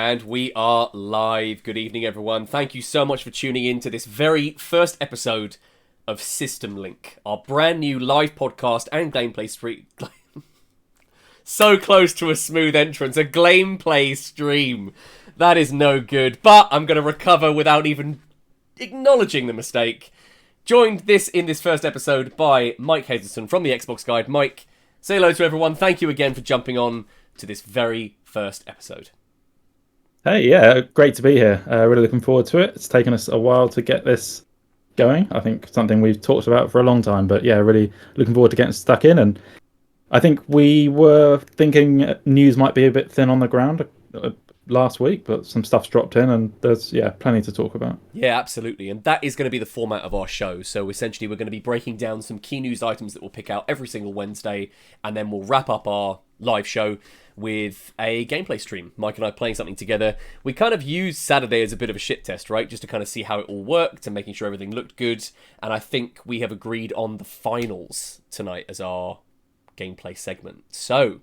And we are live. Good evening, everyone. Thank you so much for tuning in to this very first episode of System Link, our brand new live podcast and gameplay stream. So close to a smooth entrance, a gameplay stream. That is no good, but I'm going to recover without even acknowledging the mistake. Joined in this first episode by Mike Hazelton from the Xbox Guide. Mike, say hello to everyone. Thank you again for jumping on to this very first episode. Hey, yeah, great to be here. Really looking forward to it. It's taken us a while to get this going. I think something we've talked about for a long time, but yeah, really looking forward to getting stuck in. And I think we were thinking news might be a bit thin on the ground last week, but some stuff's dropped in and there's, plenty to talk about. Yeah, absolutely. And that is going to be the format of our show. So essentially, we're going to be breaking down some key news items that we'll pick out every single Wednesday, and then we'll wrap up our live show with a gameplay stream. Mike and I playing something together. We kind of used Saturday as a bit of a shit test, right? Just to kind of see how it all worked and making sure everything looked good. And I think we have agreed on the finals tonight as our gameplay segment. So,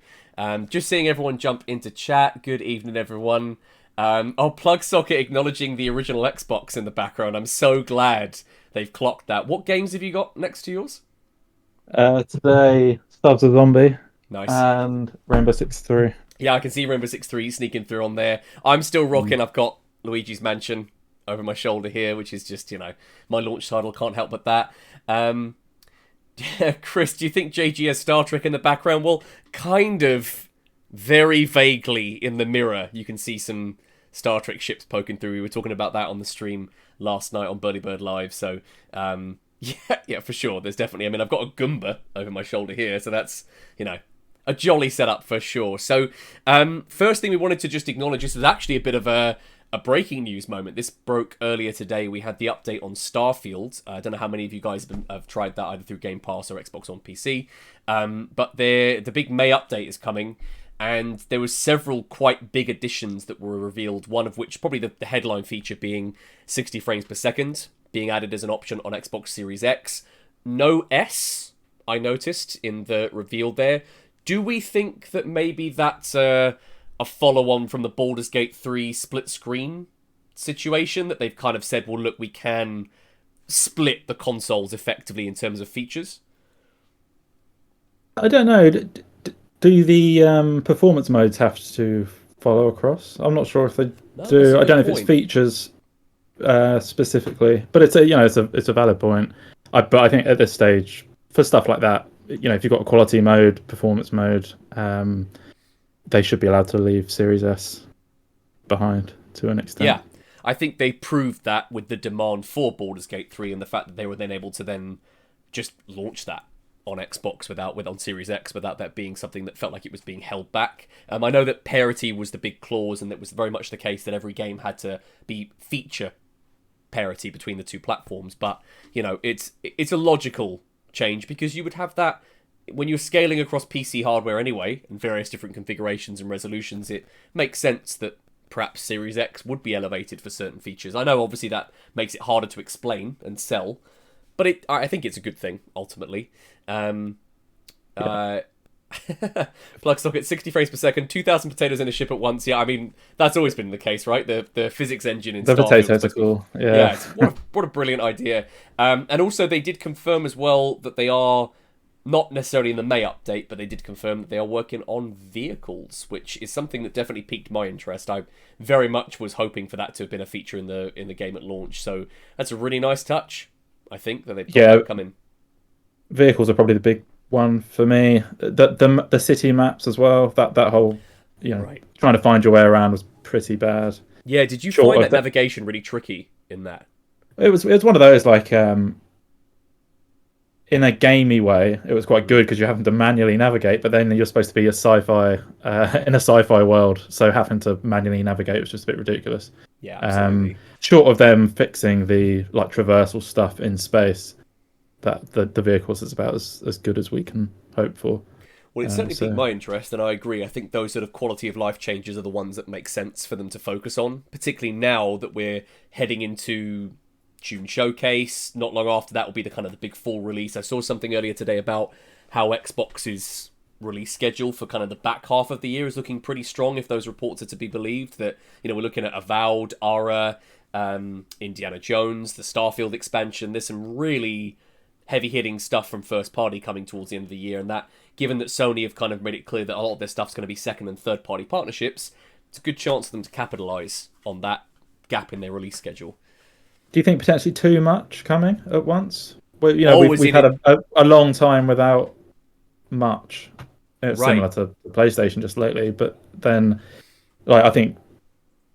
just seeing everyone jump into chat. Good evening, everyone. Plug Socket acknowledging the original Xbox in the background. I'm so glad they've clocked that. What games have you got next to yours? Today, Stubs of Zombie. Nice. And Rainbow Six 3. Yeah, I can see Rainbow Six 3 sneaking through on there. I'm still rocking. I've got Luigi's Mansion over my shoulder here, which is just, my launch title. Can't help but that. Chris, do you think JG has Star Trek in the background? Well, kind of, very vaguely in the mirror. You can see some Star Trek ships poking through. We were talking about that on the stream last night on Burly Bird Live. So, yeah, for sure. There's definitely, I've got a Goomba over my shoulder here. So that's, a jolly setup for sure. So, first thing we wanted to just acknowledge, this is actually a bit of a breaking news moment. This broke earlier today. We had the update on Starfield. I don't know how many of you guys have tried that either through Game Pass or Xbox on PC. But the big May update is coming, and there was several quite big additions that were revealed, one of which, probably the headline feature being 60 frames per second, being added as an option on Xbox Series X. No S I noticed in the reveal there. Do we think that maybe that's a follow-on from the Baldur's Gate 3 split screen situation, that they've kind of said, well, look, we can split the consoles effectively in terms of features? I don't know. Do the performance modes have to follow across? I'm not sure if they No, that's do. a I good don't know if it's point. features specifically, but it's a valid point. But I think at this stage, for stuff like that, if you've got a quality mode, performance mode, they should be allowed to leave Series S behind to an extent. Yeah, I think they proved that with the demand for Baldur's Gate 3 and the fact that they were then able to then just launch that on Xbox on Series X without that being something that felt like it was being held back. I know that parity was the big clause, and it was very much the case that every game had to be feature parity between the two platforms. But it's a logical change, because you would have that when you're scaling across PC hardware anyway, in various different configurations and resolutions. It makes sense that perhaps Series X would be elevated for certain features. I know obviously that makes it harder to explain and sell, but I think it's a good thing ultimately. Plug socket 60 frames per second, 2,000 potatoes in a ship at once. Yeah, I mean that's always been the case, right? The physics engine in The Starfield. potatoes are cool. Yeah, what a brilliant idea. And also they did confirm as well that they are not necessarily in the May update, but they did confirm that they are working on vehicles, which is something that definitely piqued my interest. I very much was hoping for that to have been a feature in the game at launch. So that's a really nice touch, I think, that they've got coming. Vehicles are probably the big one for me. The city maps as well. That whole Right. trying to find your way around was pretty bad. Yeah, did you find that navigation really tricky in that? It was one of those like in a gamey way, it was quite good because you're having to manually navigate, but then you're supposed to be in a sci-fi world, so having to manually navigate was just a bit ridiculous. Yeah, absolutely. Short of them fixing the like traversal stuff in space, that the vehicles is about as good as we can hope for. Well, it certainly piqued my interest, and I agree. I think those sort of quality of life changes are the ones that make sense for them to focus on, particularly now that we're heading into June Showcase. Not long after that will be the kind of the big fall release. I saw something earlier today about how Xbox's release schedule for kind of the back half of the year is looking pretty strong, if those reports are to be believed. That we're looking at Avowed, Ara, Indiana Jones, the Starfield expansion. There's some really heavy-hitting stuff from first party coming towards the end of the year, and that, given that Sony have kind of made it clear that a lot of their stuff's going to be second and third party partnerships, it's a good chance for them to capitalize on that gap in their release schedule. Do you think potentially too much coming at once? Well, we've had a long time without much. It's similar to the PlayStation just lately, but then I think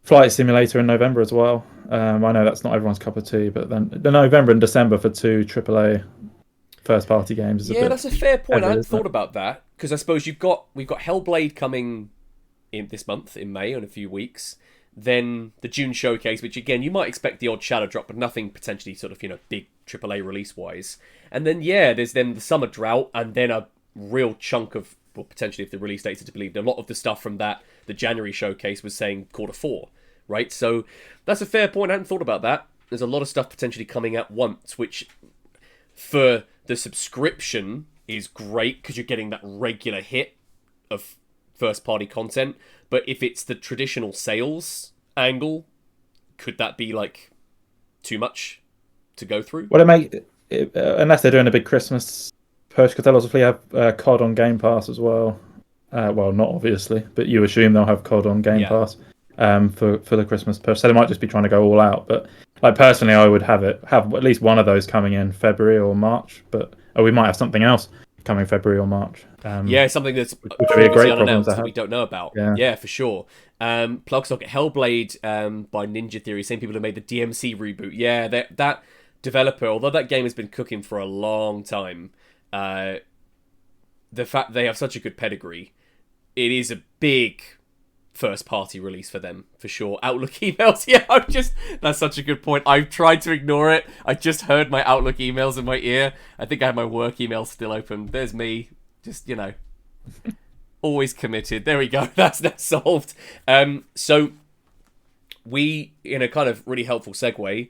Flight Simulator in November as well. I know that's not everyone's cup of tea, but then the November and December for 2 AAA first-party games is that's a fair point. I hadn't thought about that, because I suppose we've got Hellblade coming in this month in May in a few weeks. Then the June showcase, which again you might expect the odd shadow drop, but nothing potentially sort of big AAA release-wise. And then there's then the summer drought, and then a real chunk of, well, potentially if the release dates are to believe, a lot of the stuff from the January showcase was saying Q4. Right, so that's a fair point. I hadn't thought about that. There's a lot of stuff potentially coming at once, which for the subscription is great because you're getting that regular hit of first-party content. But if it's the traditional sales angle, could that be like too much to go through? Well, unless they're doing a big Christmas push, because they'll obviously have COD on Game Pass as well. Well, not obviously, but you assume they'll have COD on Game Pass. For the Christmas push, so they might just be trying to go all out. But like personally, I would have at least one of those coming in February or March. But we might have something else coming February or March. Something that's which would be a great problem to that have. we don't know about. Yeah, for sure. Plug socket Hellblade by Ninja Theory, same people who made the DMC reboot. Yeah, that developer, although that game has been cooking for a long time, the fact they have such a good pedigree, it is a big first party release for them, for sure. Outlook emails, that's such a good point. I've tried to ignore it. I just heard my Outlook emails in my ear. I think I have my work email still open. There's me, just always committed. There we go. That's now solved. So we, in a kind of really helpful segue,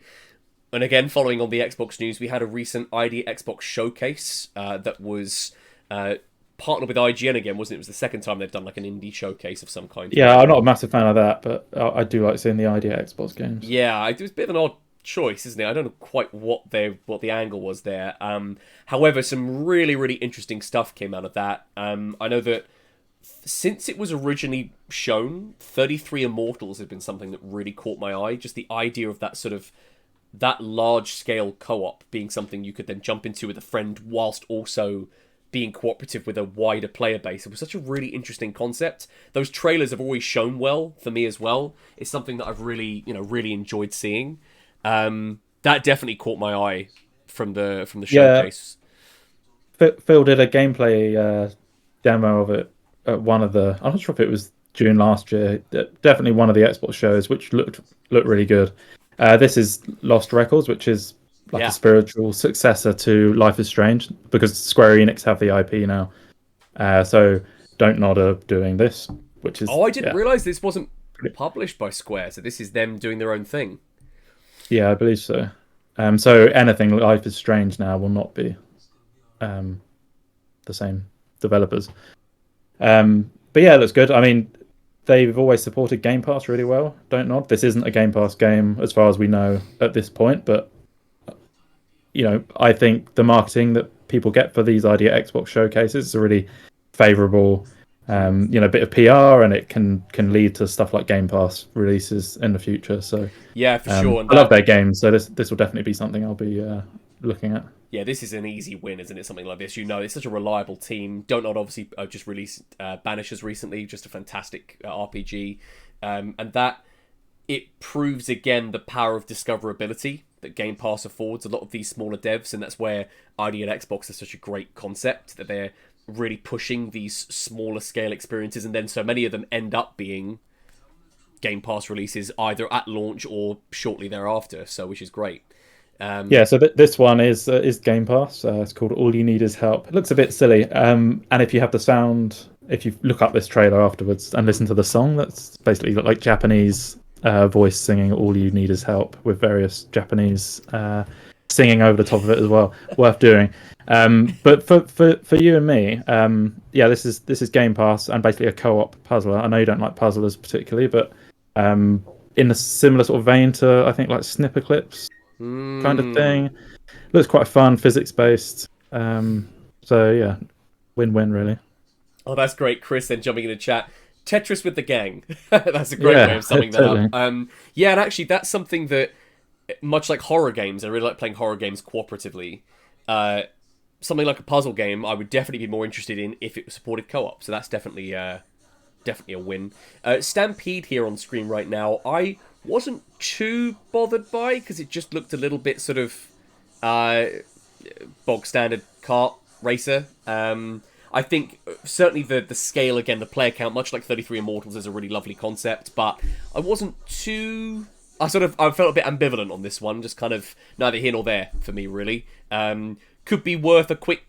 And again, following on the Xbox news, we had a recent ID Xbox showcase that was partnered with IGN again, wasn't it? It was the second time they've done like an indie showcase of some kind. Yeah, I'm not a massive fan of that, but I do like seeing the idea Xbox games. Yeah, it was a bit of an odd choice, isn't it? I don't know quite what the angle was there. However, some really interesting stuff came out of that. I know that since it was originally shown, 33 Immortals had been something that really caught my eye. Just the idea of that sort of that large scale co-op being something you could then jump into with a friend whilst also being cooperative with a wider player base. It was such a really interesting concept. Those trailers have always shown well for me as well. It's something that I've really enjoyed seeing. That definitely caught my eye from the showcase. Phil did a gameplay demo of it at one of the, I'm not sure if it was June last year, definitely one of the Xbox shows, which looked really good. This is Lost Records, which is like a spiritual successor to Life is Strange, because Square Enix have the IP now. So Don't Nod are doing this, which is... Oh, I didn't realise this wasn't published by Square, so this is them doing their own thing. Yeah, I believe so. So anything Life is Strange now will not be the same developers. But yeah, it looks good. I mean, they've always supported Game Pass really well. Don't Nod. This isn't a Game Pass game as far as we know at this point, but I think the marketing that people get for these idea Xbox showcases is a really favourable, bit of PR, and it can lead to stuff like Game Pass releases in the future. So yeah, for sure. And I love their games, so this will definitely be something I'll be looking at. Yeah, this is an easy win, isn't it? Something like this, it's such a reliable team. Don't Nod obviously just released Banishers recently, just a fantastic RPG, and that it proves again the power of discoverability that Game Pass affords a lot of these smaller devs, and that's where ID and Xbox is such a great concept, that they're really pushing these smaller scale experiences, and then so many of them end up being Game Pass releases either at launch or shortly thereafter, so which is great. So this one is Game Pass. It's called All You Need Is Help. It looks a bit silly, and if you have the sound, if you look up this trailer afterwards and listen to the song, that's basically like Japanese voice singing All You Need Is Help, with various Japanese singing over the top of it as well. Worth doing. But for you and me, this is Game Pass and basically a co-op puzzler. I know you don't like puzzlers particularly, but in a similar sort of vein to, I think, like Snipper Clips kind of thing. Looks quite fun, physics based. So yeah, win-win really. Oh, that's great, Chris. Then jumping in the chat, Tetris with the gang. That's a great way of summing that up. And actually, that's something that, much like horror games, I really like playing horror games cooperatively. Something like a puzzle game, I would definitely be more interested in if it supported co-op. So that's definitely a win. Stampede here on screen right now, I wasn't too bothered by, because it just looked a little bit sort of bog standard kart racer. I think certainly the scale, again, the player count, much like 33 Immortals, is a really lovely concept, but I wasn't too... I felt a bit ambivalent on this one, just kind of neither here nor there for me, really. Could be worth a quick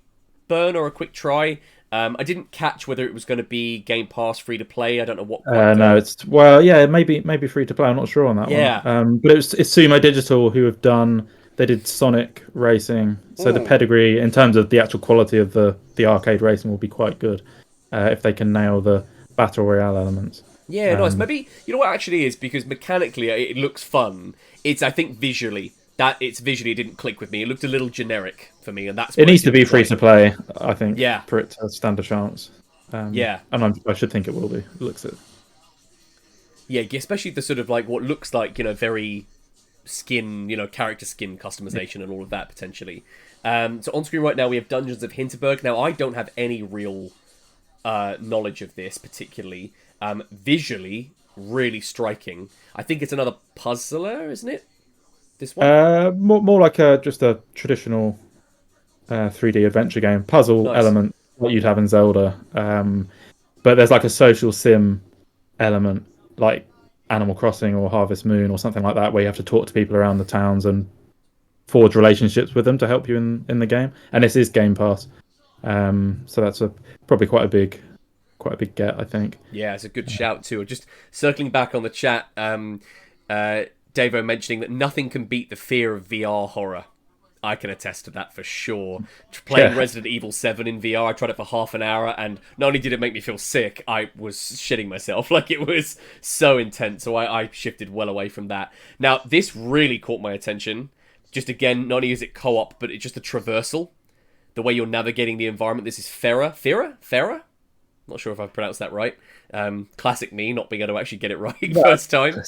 burn or a quick try. I didn't catch whether it was going to be Game Pass free to play. I don't know what. No, it's maybe free to play. I'm not sure on that one. But it's Sumo Digital who have done. They did Sonic Racing, so the pedigree in terms of the actual quality of the arcade racing will be quite good if they can nail the battle royale elements. Yeah, nice. Maybe you know what actually is, because mechanically it looks fun. I think visually. It didn't click with me. It looked a little generic for me, and that's. It needs to be free to play, I think. Yeah. For it to stand a chance. And I should think it will be. It looks it. Yeah, especially the sort of like what looks like very skin, character skin customization and all of that potentially. So on screen right now we have Dungeons of Hinterberg. Now I don't have any real knowledge of this particularly. Visually, really striking. I think it's another puzzler, isn't it? This one? More like just a traditional 3D adventure game. Puzzle element, what you'd have in Zelda. But there's like a social sim element, like Animal Crossing or Harvest Moon or something like that, where you have to talk to people around the towns and forge relationships with them to help you in the game. And this is Game Pass. So that's probably quite a big get, I think. Yeah, it's a good shout too. Just circling back on the chat, Davo mentioning that nothing can beat the fear of VR horror. I can attest to that for sure. Playing Resident Evil 7 in VR, I tried it for half an hour, and not only did it make me feel sick, I was shitting myself. Like, it was so intense, so I shifted well away from that. Now, this really caught my attention. Just again, not only is it co-op, but it's just the traversal. The way you're navigating the environment. This is Fera? Not sure if I've pronounced that right. Classic me, not being able to actually get it right first time.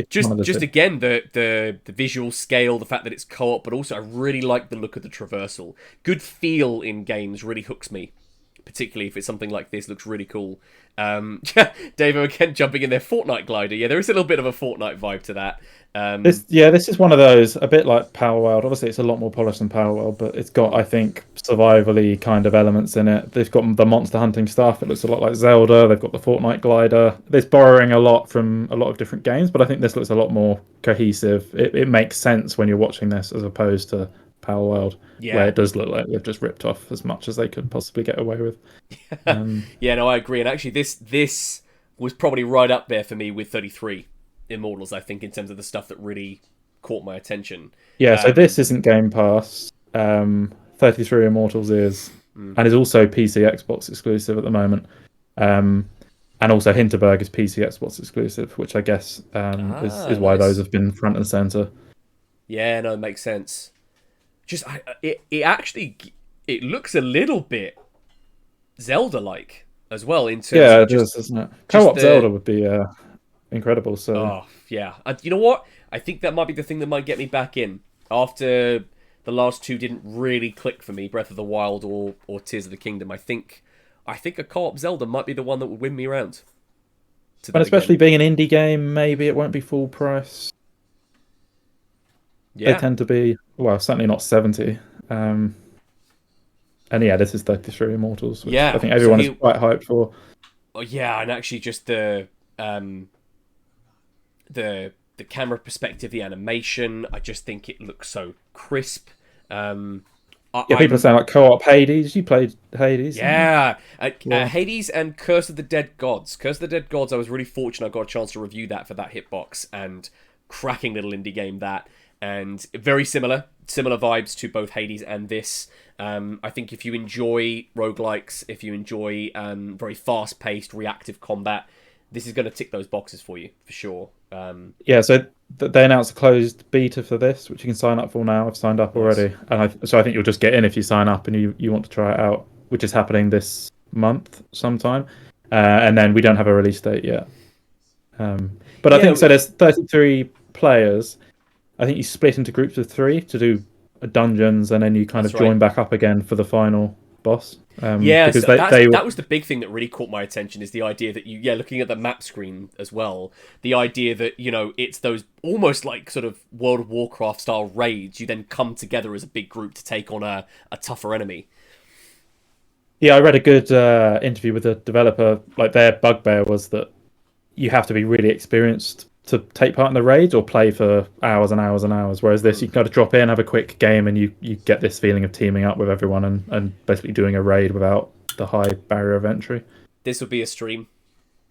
Just again, the visual scale, the fact that it's co-op, but also I really like the look of the traversal. Good feel in games really hooks me, particularly if it's something like this. Looks really cool. Davo again jumping in their Fortnite glider. Yeah, there is a little bit of a Fortnite vibe to that. This is one of those, a bit like Power World. Obviously, it's a lot more polished than Power World, but it's got, I think, survival-y kind of elements in it. They've got the monster hunting stuff. It looks a lot like Zelda. They've got the Fortnite glider. It's borrowing a lot from a lot of different games, but I think this looks a lot more cohesive. It makes sense when you're watching this as opposed to Power World, where it does look like they've just ripped off as much as they could possibly get away with. Yeah, no, I agree. And actually, this was probably right up there for me with 33 Immortals, I think, in terms of the stuff that really caught my attention. Yeah, so this isn't Game Pass. 33 Immortals is, and is also PC Xbox exclusive at the moment. And also Hinterberg is PC Xbox exclusive, which I guess is why those have been front and center. Yeah, no, it makes sense. Just it actually looks a little bit Zelda-like as well in terms of it does, doesn't it? Co-op Zelda would be incredible. So yeah, you know what? I think that might be the thing that might get me back in after the last two didn't really click for me, Breath of the Wild or Tears of the Kingdom. I think a co-op Zelda might be the one that would win me around. But especially being an indie game, maybe it won't be full price. Yeah. They tend to be, well, certainly not 70. And yeah, this is 33 Immortals, which I think everyone is quite hyped for. Oh, yeah, and actually just the camera perspective, the animation, I just think it looks so crisp. People are saying like co-op Hades. You played Hades? Yeah. Hades and Curse of the Dead Gods. Curse of the Dead Gods, I was really fortunate I got a chance to review that for thatHITBOX, and cracking little indie game that. And very similar vibes to both Hades and this. I think if you enjoy roguelikes, if you enjoy very fast-paced, reactive combat, this is going to tick those boxes for you, for sure. So they announced a closed beta for this, which you can sign up for now. I've signed up already. And so I think you'll just get in if you sign up and you want to try it out, which is happening this month sometime. And then we don't have a release date yet. But I think, so there's 33 players. I think you split into groups of 3 to do dungeons, and then you kind of join back up again for the final boss. Because that was the big thing that really caught my attention, is the idea that looking at the map screen as well, the idea that, it's those almost like sort of World of Warcraft style raids. You then come together as a big group to take on a tougher enemy. Yeah, I read a good interview with the developer. Like, their bugbear was that you have to be really experienced to take part in the raids or play for hours and hours and hours. Whereas this, you can kind of drop in, have a quick game, and you get this feeling of teaming up with everyone and basically doing a raid without the high barrier of entry. This would be a stream.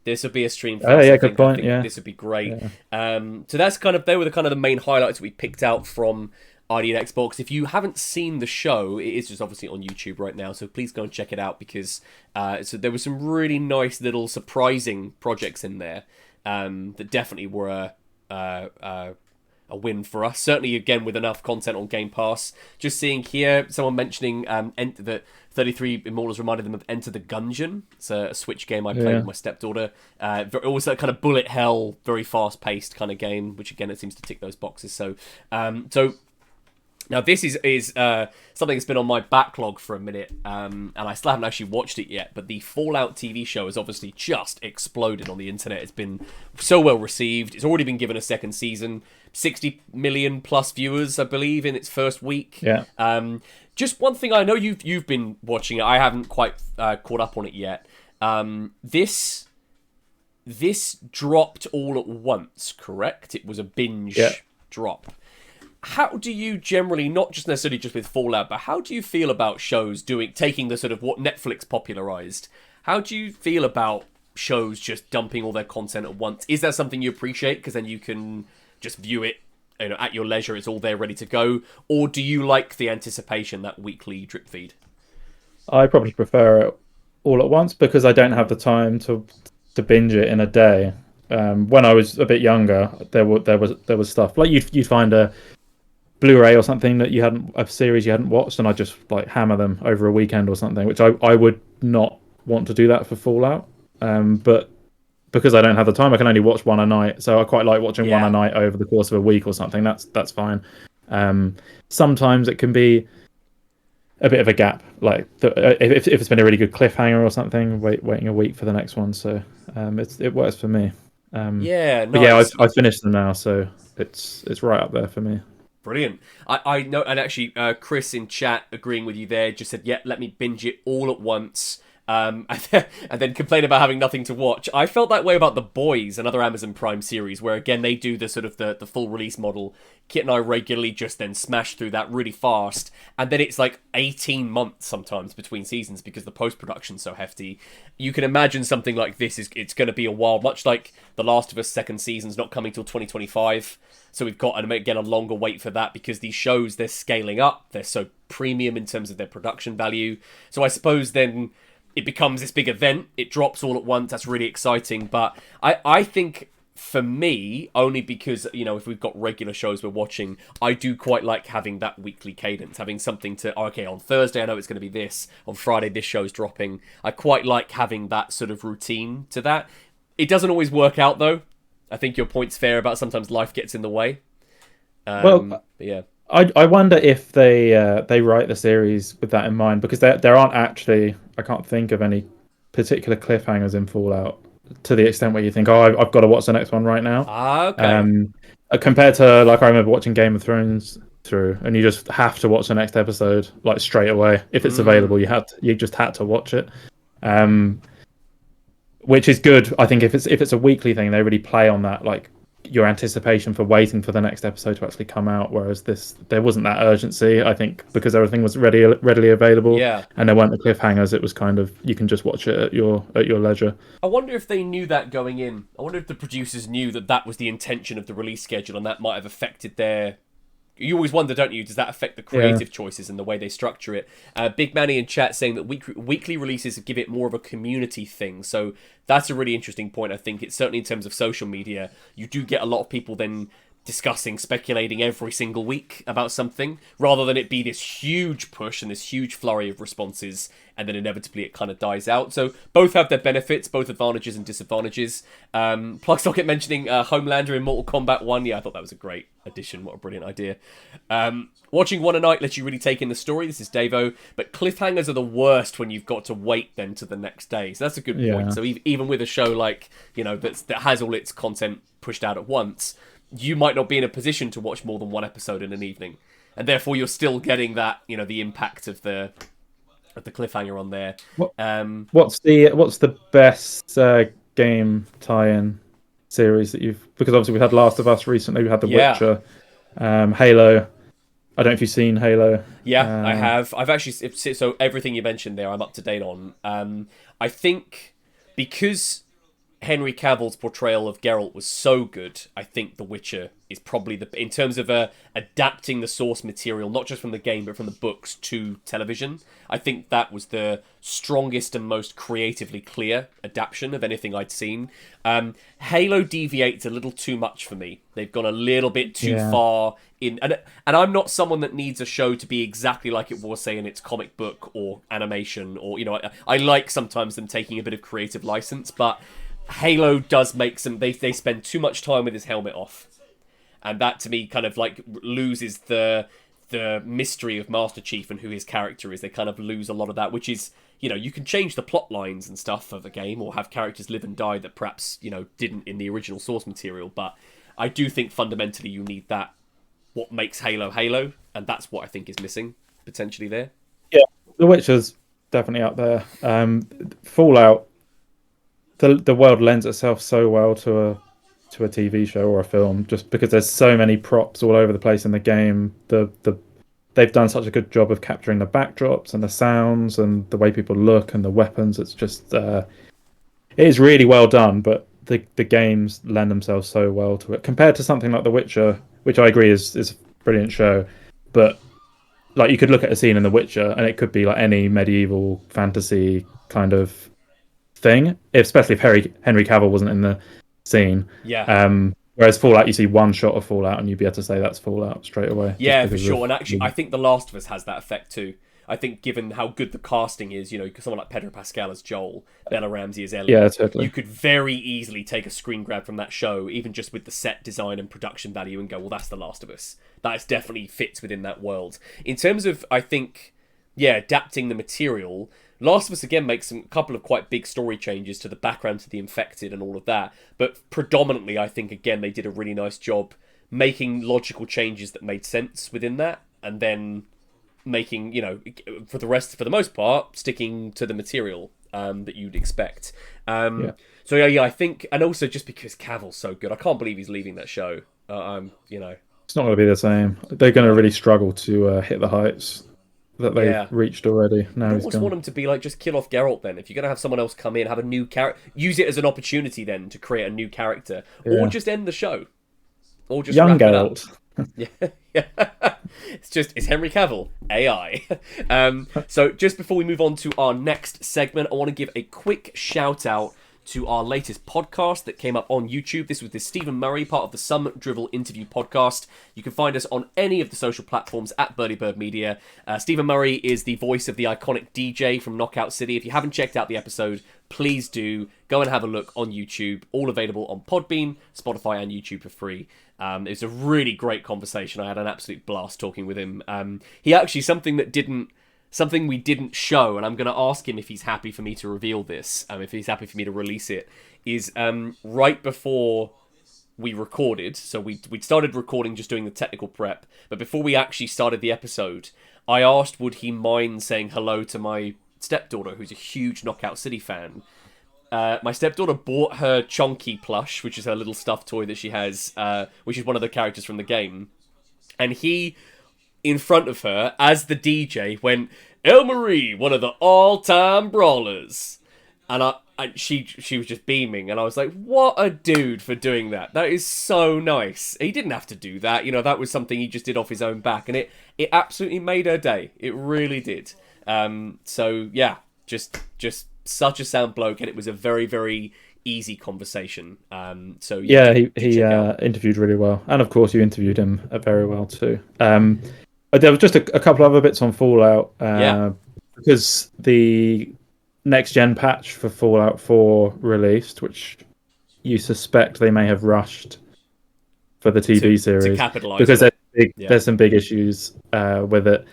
This would be a stream. Oh, yeah, good point. Yeah, this would be great. Yeah. So that's they were the main highlights we picked out from ID and Xbox. If you haven't seen the show, it is just obviously on YouTube right now, so please go and check it out, because so there were some really nice little surprising projects in there. That definitely were a win for us. Certainly, again, with enough content on Game Pass. Just seeing here, someone mentioning that 33 Immortals reminded them of Enter the Gungeon. It's a Switch game I played with my stepdaughter. It was that kind of bullet hell, very fast-paced kind of game, which, again, it seems to tick those boxes. So now this is something that's been on my backlog for a minute, and I still haven't actually watched it yet, but the Fallout TV show has obviously just exploded on the internet. It's been so well received. It's already been given a second season. 60 million plus viewers, I believe, in its first week. Yeah. Just one thing, I know you've been watching it. I haven't quite caught up on it yet. This dropped all at once, correct? It was a binge drop. How do you generally, not just necessarily just with Fallout, but how do you feel about shows taking the sort of what Netflix popularized? How do you feel about shows just dumping all their content at once? Is that something you appreciate? Because then you can just view it, at your leisure. It's all there ready to go, or do you like the anticipation, that weekly drip feed? I probably prefer it all at once because I don't have the time to binge it in a day. When I was a bit younger, there was stuff like you'd find a Blu-ray or something that a series you hadn't watched, and I just like hammer them over a weekend or something, which I would not want to do that for Fallout. But because I don't have the time, I can only watch one a night. So I quite like watching one a night over the course of a week or something. That's fine. Sometimes it can be a bit of a gap, like if it's been a really good cliffhanger or something, waiting a week for the next one. So it works for me. Yeah, nice. But yeah, I finished them now, so it's right up there for me. Brilliant. I know, and actually, Chris in chat agreeing with you there just said, "Yeah, let me binge it all at once." And then complain about having nothing to watch. I felt that way about The Boys, another Amazon Prime series, where again they do the sort of the full release model. Kit and I regularly just then smash through that really fast, and then it's like 18 months sometimes between seasons because the post-production's so hefty. You can imagine something like this it's going to be a while, much like The Last of Us second season's not coming till 2025. So we've got, and again, a longer wait for that because these shows, they're scaling up. They're so premium in terms of their production value. So I suppose then it becomes this big event. It drops all at once. That's really exciting. But I think for me, only because, if we've got regular shows we're watching, I do quite like having that weekly cadence, having something to, okay, on Thursday I know it's going to be this, on Friday this show's dropping. I quite like having that sort of routine to that. It doesn't always work out, though. I think your point's fair about sometimes life gets in the way. Yeah. I wonder if they write the series with that in mind, because there aren't actually, I can't think of any particular cliffhangers in Fallout to the extent where you think, oh, I've got to watch the next one right now. Okay. Compared to, like, I remember watching Game of Thrones through, and you just have to watch the next episode like straight away if it's available. You just had to watch it, which is good. I think if it's a weekly thing, they really play on that, like, your anticipation for waiting for the next episode to actually come out, whereas there wasn't that urgency, I think, because everything was readily available. And there weren't the cliffhangers. It was kind of, you can just watch it at your leisure. I wonder if they knew that going in. I wonder if the producers knew that was the intention of the release schedule, and that might have affected their... You always wonder, don't you, does that affect the creative choices and the way they structure it? Big Manny in chat saying that weekly releases give it more of a community thing. So that's a really interesting point. I think it's certainly in terms of social media, you do get a lot of people then discussing, speculating every single week about something, rather than it be this huge push and this huge flurry of responses, and then inevitably it kind of dies out. So both have their benefits, both advantages and disadvantages. Plugsocket mentioning Homelander in Mortal Kombat 1. Yeah, I thought that was a great addition. What a brilliant idea. Watching one a night lets you really take in the story. This is Davo. But cliffhangers are the worst when you've got to wait then to the next day. So that's a good point. So even with a show like, that has all its content pushed out at once, you might not be in a position to watch more than one episode in an evening, and therefore you're still getting that, the impact of the cliffhanger on there. What's the best game tie-in series that because obviously we've had Last of Us recently, we had The Witcher, Halo. I don't know if you've seen Halo. I have. I've actually, so everything you mentioned there I'm up to date on. I think because Henry Cavill's portrayal of Geralt was so good, I think The Witcher is probably in terms of adapting the source material, not just from the game, but from the books to television. I think that was the strongest and most creatively clear adaptation of anything I'd seen. Halo deviates a little too much for me. They've gone a little bit too far in, and I'm not someone that needs a show to be exactly like it was, say, in its comic book or animation, or, I like sometimes them taking a bit of creative license, but Halo does make some... They spend too much time with his helmet off. And that, to me, kind of, like, loses the mystery of Master Chief and who his character is. They kind of lose a lot of that, which is, you can change the plot lines and stuff of a game, or have characters live and die that perhaps, didn't in the original source material. But I do think fundamentally you need that, what makes Halo Halo, and that's what I think is missing, potentially, there. Yeah, The Witcher's definitely up there. Fallout... The world lends itself so well to a TV show or a film, just because there's so many props all over the place in the game. They've done such a good job of capturing the backdrops and the sounds and the way people look and the weapons. It's just it is really well done. But the games lend themselves so well to it compared to something like The Witcher, which I agree is a brilliant show, but like you could look at a scene in The Witcher and it could be like any medieval fantasy kind of thing, especially if Henry Cavill wasn't in the scene. Yeah. Whereas Fallout, you see one shot of Fallout and you'd be able to say that's Fallout straight away. Yeah, for sure. And actually, I think The Last of Us has that effect too. I think given how good the casting is, someone like Pedro Pascal as Joel, Bella Ramsey as Ellie, yeah, totally. you could very easily take a screen grab from that show, even just with the set design and production value, and go, well, that's The Last of Us. That definitely fits within that world. In terms of, I think, adapting the material, Last of Us, again, makes a couple of quite big story changes to the background to the infected and all of that. But predominantly, I think, again, they did a really nice job making logical changes that made sense within that, and then making, for the most part, sticking to the material that you'd expect. So, I think, and also just because Cavill's so good, I can't believe he's leaving that show. It's not going to be the same. They're going to really struggle to hit the heights that they've reached already. Now I almost want them to be like, just kill off Geralt then. If you're going to have someone else come in, have a new character, use it as an opportunity then to create a new character, or just end the show, or just young wrap Geralt. It up. Yeah. It's Henry Cavill AI. So just before we move on to our next segment, I want to give a quick shout out to our latest podcast that came up on YouTube. This was with Stephen Murray, part of the Some Drivel Interview podcast. You can find us on any of the social platforms at Burly Bird Media. Stephen Murray is the voice of the iconic DJ from Knockout City. If you haven't checked out the episode, please do go and have a look on YouTube. All available on Podbean, Spotify, and YouTube for free. It was a really great conversation. I had an absolute blast talking with him. He actually, something we didn't show, and I'm going to ask him if he's happy for me to reveal this, if he's happy for me to release it, is right before we recorded, so we'd started recording, just doing the technical prep, but before we actually started the episode, I asked would he mind saying hello to my stepdaughter, who's a huge Knockout City fan. My stepdaughter bought her Chonky plush, which is her little stuffed toy that she has, which is one of the characters from the game. And he, in front of her, as the DJ, went, "El Marie, one of the all-time brawlers." And she was just beaming, and I was like, what a dude for doing that. That is so nice. He didn't have to do that. That was something he just did off his own back, and it absolutely made her day. It really did. So, yeah, just such a sound bloke, and it was a very, very easy conversation. So he interviewed really well, and of course you interviewed him very well too. There was just a couple other bits on Fallout, because the next gen patch for Fallout 4 released, which you suspect they may have rushed for the TV series to capitalize, because there's some big issues with it.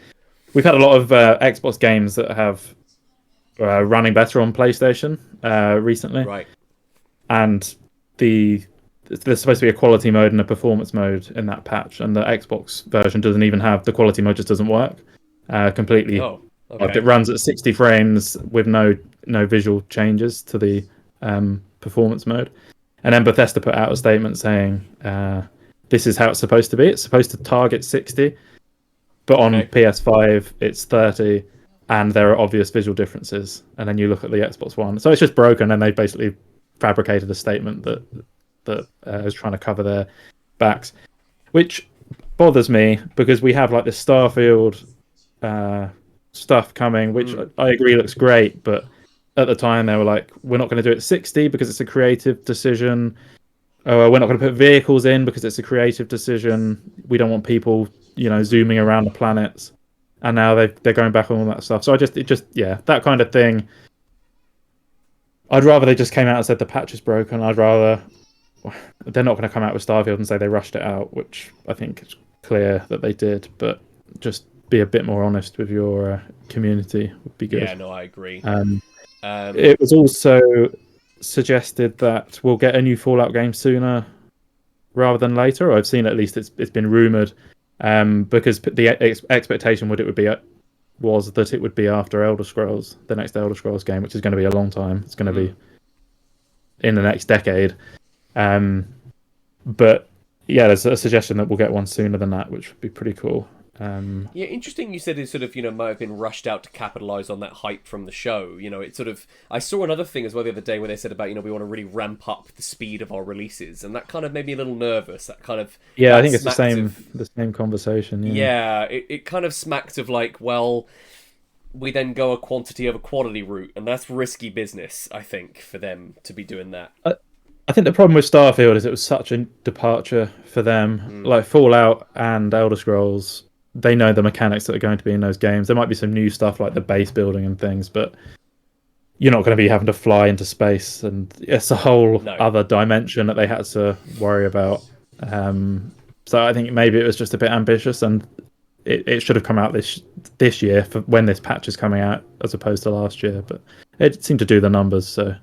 We've had a lot of Xbox games that have running better on PlayStation recently, right? And there's supposed to be a quality mode and a performance mode in that patch, and the Xbox version doesn't even have the quality mode; just doesn't work completely. Oh, okay. Like it runs at 60 frames with no visual changes to the performance mode. And then Bethesda put out a statement saying this is how it's supposed to be. It's supposed to target 60, but on PS5 it's 30. And there are obvious visual differences. And then you look at the Xbox One. So it's just broken, and they basically fabricated a statement that is trying to cover their backs. Which bothers me, because we have like this Starfield stuff coming, which I agree looks great. But at the time they were like, we're not going to do it at 60 because it's a creative decision. We're not going to put vehicles in because it's a creative decision. We don't want people, zooming around the planets. And now they're going back on all that stuff. So that kind of thing. I'd rather they just came out and said the patch is broken. They're not going to come out with Starfield and say they rushed it out, which I think it's clear that they did. But just be a bit more honest with your community would be good. Yeah, no, I agree. It was also suggested that we'll get a new Fallout game sooner rather than later. I've seen, at least it's been rumoured. Because the expectation was that it would be after Elder Scrolls, the next Elder Scrolls game, which is going to be a long time. It's going to be in the next decade. But yeah, there's a suggestion that we'll get one sooner than that, which would be pretty cool. Yeah, interesting. You said it sort of, might have been rushed out to capitalize on that hype from the show. It sort of. I saw another thing as well the other day where they said about, we want to really ramp up the speed of our releases, and that kind of made me a little nervous. That kind of Yeah, I that think it's the smacked same of the same conversation. Yeah. yeah. It kind of smacked of like, well, we then go a quantity over quality route, and that's risky business. I think for them to be doing that. I think the problem with Starfield is it was such a departure for them. Like Fallout and Elder Scrolls, they know the mechanics that are going to be in those games. There might be some new stuff like the base building and things, but you're not going to be having to fly into space, and it's a whole other dimension that they had to worry about. So I think maybe it was just a bit ambitious, and it should have come out this year for when this patch is coming out, as opposed to last year. But it seemed to do the numbers, so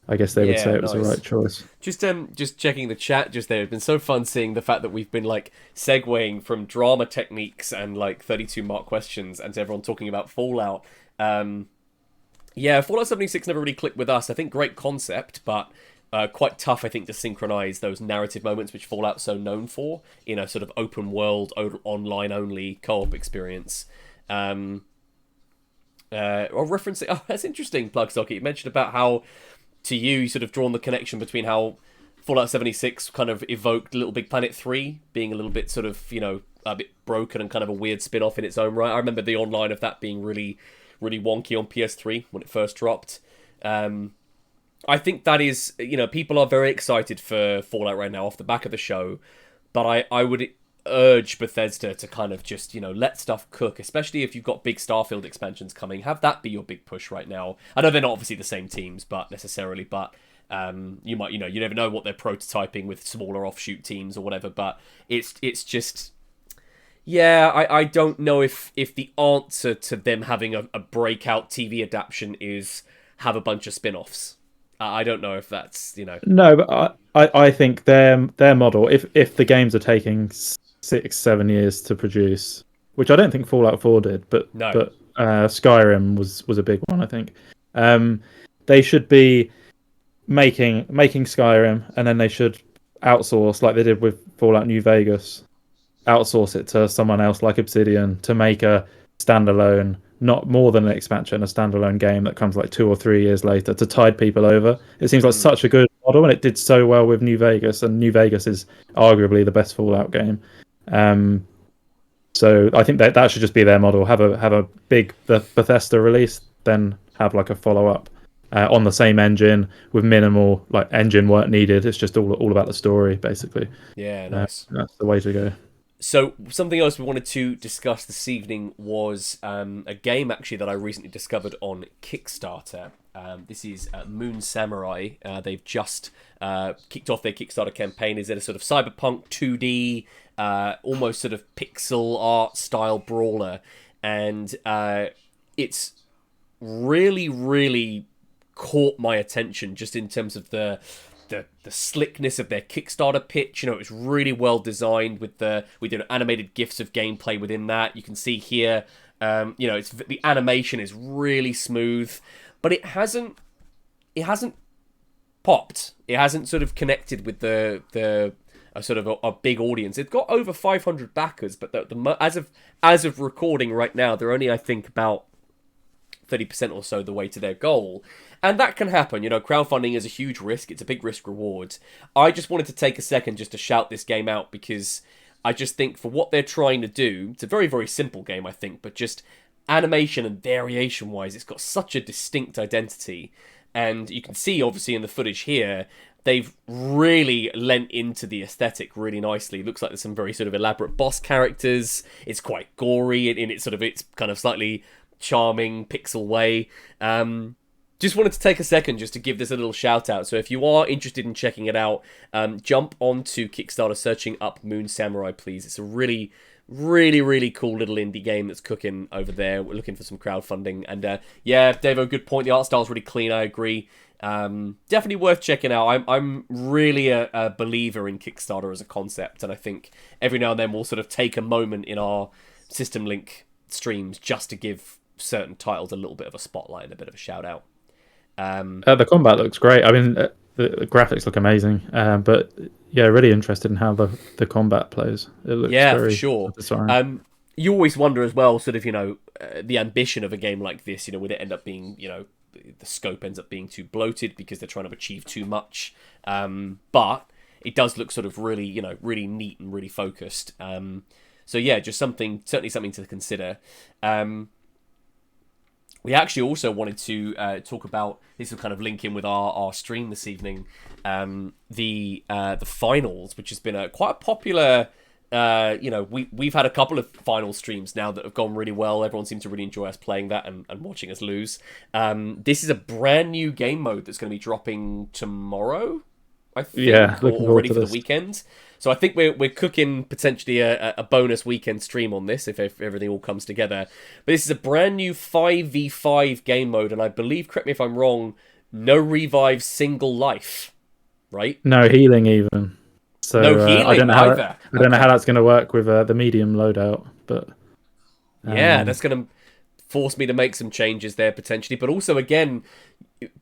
I guess they would say it was the right choice. Just checking the chat just there. It's been so fun seeing the fact that we've been like segueing from drama techniques and like 32 mark questions and to everyone talking about Fallout. Yeah, Fallout 76 never really clicked with us. I think great concept, but quite tough, I think, to synchronize those narrative moments which Fallout's so known for in a sort of open world, online-only co-op experience. Or referencing... Oh, that's interesting, Plugsocket. You mentioned about how, to you sort of drawn the connection between how Fallout 76 kind of evoked Little Big Planet 3 being a little bit sort of, a bit broken and kind of a weird spin-off in its own right. I remember the online of that being really, really wonky on PS3 when it first dropped. I think that is, people are very excited for Fallout right now off the back of the show, but I would urge Bethesda to kind of just, let stuff cook, especially if you've got big Starfield expansions coming. Have that be your big push right now. I know they're not obviously the same teams, but you might, you never know what they're prototyping with smaller offshoot teams or whatever, but it's just... Yeah, I don't know if the answer to them having a breakout TV adaptation is have a bunch of spin-offs. I don't know if that's, No, but I think their model, if the games are taking 6-7 years to produce, which I don't think Fallout 4 did, but Skyrim was a big one, I think. They should be making Skyrim, and then they should outsource, like they did with Fallout New Vegas, outsource it to someone else like Obsidian to make a standalone, not more than an expansion, a standalone game that comes like 2 or 3 years later to tide people over. It seems like such a good model, and it did so well with New Vegas, and New Vegas is arguably the best Fallout game. So I think that should just be their model. Have a big Bethesda release, then have like a follow-up on the same engine with minimal like engine work needed. It's just all about the story, basically. Yeah, nice. That's the way to go. So something else we wanted to discuss this evening was a game actually that I recently discovered on Kickstarter. This is Moon Samurai. They've just kicked off their Kickstarter campaign. Is it a sort of cyberpunk 2D, almost sort of pixel art style brawler? And it's really, really caught my attention just in terms of the slickness of their Kickstarter pitch. It was really well designed we did animated GIFs of gameplay within that. You can see here, the animation is really smooth, but it hasn't popped. It hasn't sort of connected with the sort of a big audience. It's got over 500 backers, but as of recording right now, they're only, I think, about 30% or so the way to their goal. And that can happen. Crowdfunding is a huge risk. It's a big risk reward. I just wanted to take a second just to shout this game out because I just think for what they're trying to do, it's a very, very simple game, I think, but just animation and variation-wise, it's got such a distinct identity. And you can see, obviously, in the footage here, they've really lent into the aesthetic really nicely. It looks like there's some very sort of elaborate boss characters. It's quite gory in its kind of slightly charming pixel way. Just wanted to take a second just to give this a little shout out. So if you are interested in checking it out, jump onto Kickstarter searching up Moon Samurai, please. It's a really, really, really cool little indie game that's cooking over there. We're looking for some crowdfunding. And yeah, Devo, good point. The art style's really clean, I agree. Definitely worth checking out. I'm really a believer in Kickstarter as a concept, and I think every now and then we'll sort of take a moment in our System Link streams just to give certain titles a little bit of a spotlight and a bit of a shout out. The combat looks great. I mean, the graphics look amazing, but yeah, really interested in how the combat plays. It looks for sure. you always wonder as well, sort of, the ambition of a game like this, would it end up being, the scope ends up being too bloated because they're trying to achieve too much. But it does look sort of really, really neat and really focused. So yeah, just certainly something to consider. We actually also wanted to talk about, this will kind of link in with our stream this evening, the finals, which has been quite a popular. We've had a couple of final streams now that have gone really well. Everyone seems to really enjoy us playing that and watching us lose. This is a brand new game mode that's going to be dropping tomorrow, I think, or ready for the weekend. So I think we're cooking potentially a bonus weekend stream on this if everything all comes together. But this is a brand new 5v5 game mode, and I believe, correct me if I'm wrong, no revive, single life, right? No healing even. So no healing I don't know either. I don't know how that's going to work with the medium loadout, but yeah, that's going to force me to make some changes there potentially. But also, again,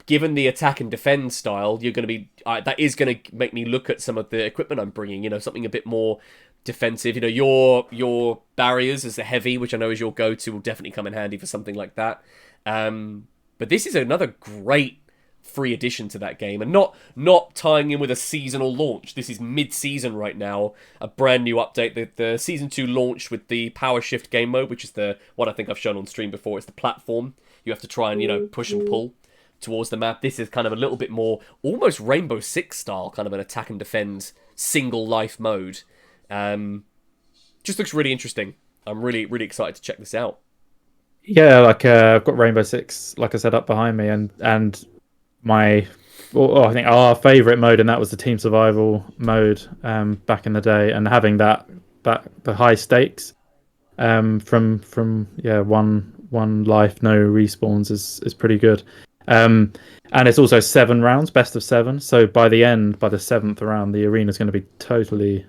given the attack and defend style, you're going to be that is going to make me look at some of the equipment I'm bringing. Something a bit more defensive. Your barriers as a heavy, which I know is your go-to, will definitely come in handy for something like that. But this is another great free addition to that game, and not tying in with a seasonal launch. This is mid-season right now, a brand new update. The season 2 launched with the power shift game mode, which is the one I think I've shown on stream before. It's the platform you have to try and push and pull towards the map. This is kind of a little bit more almost Rainbow Six style, kind of an attack and defend single life mode. Just looks really interesting. I'm really, really excited to check this out. Yeah, I've got Rainbow Six, like I said, up behind me, and I think our favourite mode, and that was the team survival mode back in the day, and having the high stakes from one life, no respawns is pretty good. And it's also 7 rounds, best of 7. So by the 7th round, the arena is going to be totally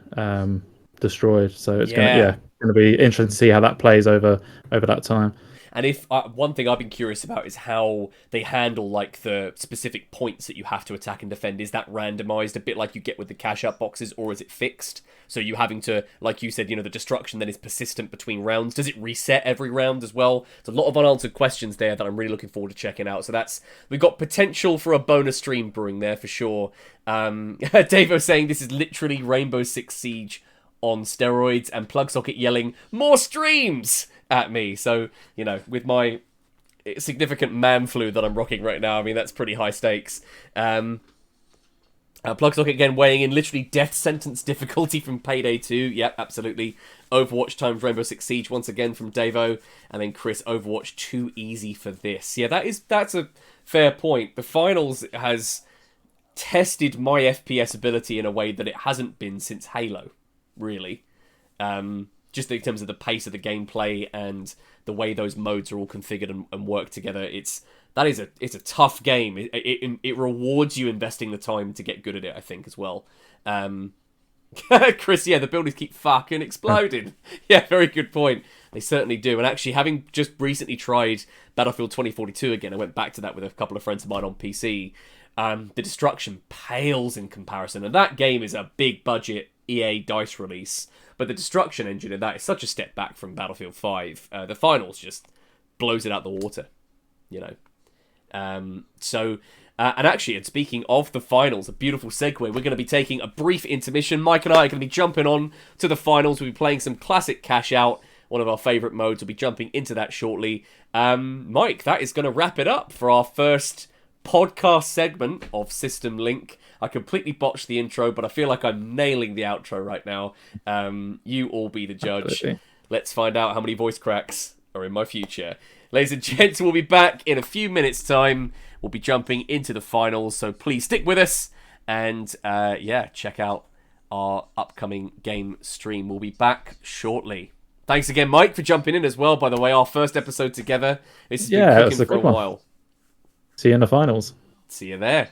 destroyed. So it's going to be interesting to see how that plays over that time. And if one thing I've been curious about is how they handle like the specific points that you have to attack and defend. Is that randomized a bit like you get with the cash out boxes, or is it fixed? So you having to, like you said, the destruction then is persistent between rounds. Does it reset every round as well? There's a lot of unanswered questions there that I'm really looking forward to checking out. So we've got potential for a bonus stream brewing there for sure. Davo saying this is literally Rainbow Six Siege on steroids, and Plugsocket yelling more streams at me. So, with my significant man flu that I'm rocking right now, I mean, that's pretty high stakes. Plugsocket again weighing in, literally death sentence difficulty from Payday 2. Yep, absolutely. Overwatch times Rainbow Six Siege once again from Davo. And then Chris, Overwatch too easy for this. Yeah, that's a fair point. The finals has tested my FPS ability in a way that it hasn't been since Halo, really. Just in terms of the pace of the gameplay and the way those modes are all configured and work together, it's a tough game. It rewards you investing the time to get good at it, I think, as well. Chris, yeah, the buildings keep fucking exploding. Yeah, very good point. They certainly do. And actually, having just recently tried Battlefield 2042 again, I went back to that with a couple of friends of mine on PC. The destruction pales in comparison, and that game is a big budget EA DICE release. But the destruction engine in that is such a step back from Battlefield 5. The finals just blows it out the water, and actually, and speaking of the finals, a beautiful segue, we're going to be taking a brief intermission. Mike and I are going to be jumping on to the finals. We'll be playing some classic Cash Out, one of our favourite modes. We'll be jumping into that shortly. Mike, that is going to wrap it up for our first podcast segment of System Link. I completely botched the intro, but I feel like I'm nailing the outro right now. You all be the judge. Absolutely. Let's find out how many voice cracks are in my future. Ladies and gents, we'll be back in a few minutes' time. We'll be jumping into the finals, so please stick with us and check out our upcoming game stream. We'll be back shortly. Thanks again, Mike, for jumping in as well, by the way. Our first episode together. This has been cooking for a while. See you in the finals. See you there.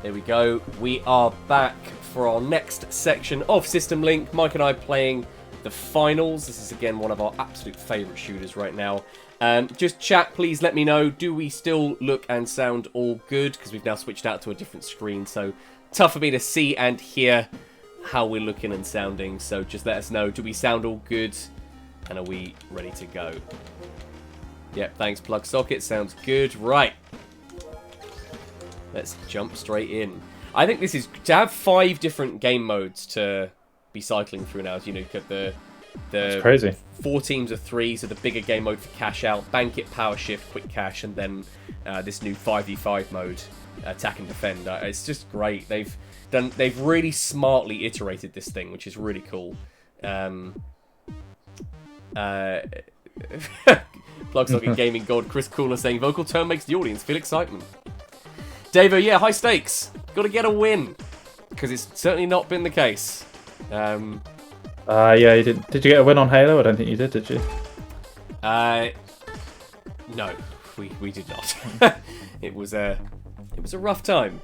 There we go. We are back for our next section of System Link. Mike and I playing the finals. This is again one of our absolute favourite shooters right now. Just chat, please let me know. Do we still look and sound all good? Because we've now switched out to a different screen, so tough for me to see and hear how we're looking and sounding. So just let us know. Do we sound all good? And are we ready to go? Yep, thanks, plug socket. Sounds good. Right. Let's jump straight in. I think this is to have 5 different game modes to be cycling through now. As you know, you've got the That's crazy. 4 teams of 3, so the bigger game mode for cash out, bank it, power shift, quick cash, and then this new 5v5 mode, attack and defend. It's just great. They've really smartly iterated this thing, which is really cool. Plug socket gaming god Chris Cooler saying vocal tone makes the audience feel excitement. Davo, yeah, high stakes. Got to get a win, because it's certainly not been the case. Yeah, you did. Did you get a win on Halo? I don't think you did you? No, we did not. It was a rough time.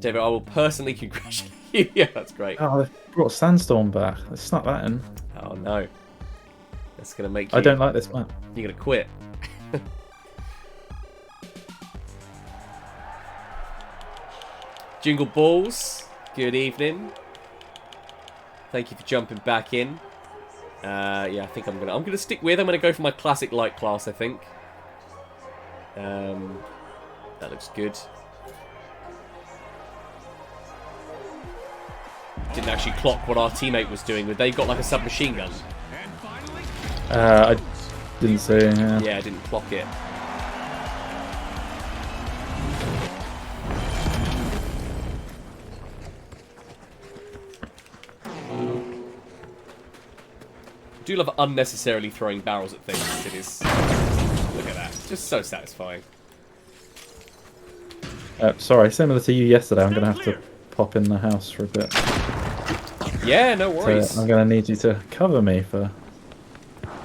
David, I will personally congratulate you. Yeah, that's great. Oh, they brought Sandstorm back. Let's snap that in. Oh no, that's gonna make you. I don't like this map. You're gonna quit. Jingle Balls, good evening. Thank you for jumping back in. Yeah, I think I'm gonna stick with. I'm gonna go for my classic light class. I think. That looks good. Didn't actually clock what our teammate was doing. They got like a submachine gun. I didn't see. Yeah, I didn't clock it. I do love unnecessarily throwing barrels at things. It is. Look at that. Just so satisfying. Sorry, similar to you yesterday, I'm going to have to pop in the house for a bit. Yeah, no worries. So I'm going to need you to cover me for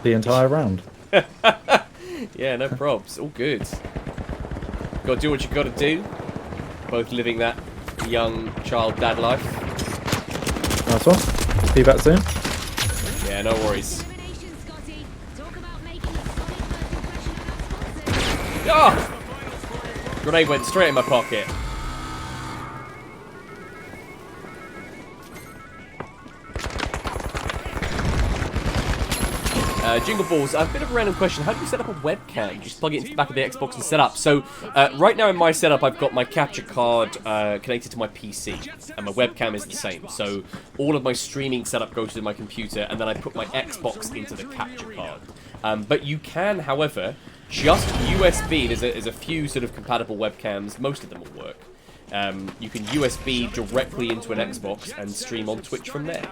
the entire round. Yeah, no probs. All good. Got to do what you got to do. Both living that young child dad life. Nice one. Be back soon. Yeah, no worries. Oh! Grenade went straight in my pocket. Jingle Balls, a bit of a random question. How do you set up a webcam? Just plug it into the back of the Xbox and set up. So, right now in my setup, I've got my capture card connected to my PC, and my webcam is the same. So, all of my streaming setup goes to my computer, and then I put my Xbox into the capture card. But you can, however, just USB. There's a few sort of compatible webcams. Most of them will work. You can USB directly into an Xbox and stream on Twitch from there.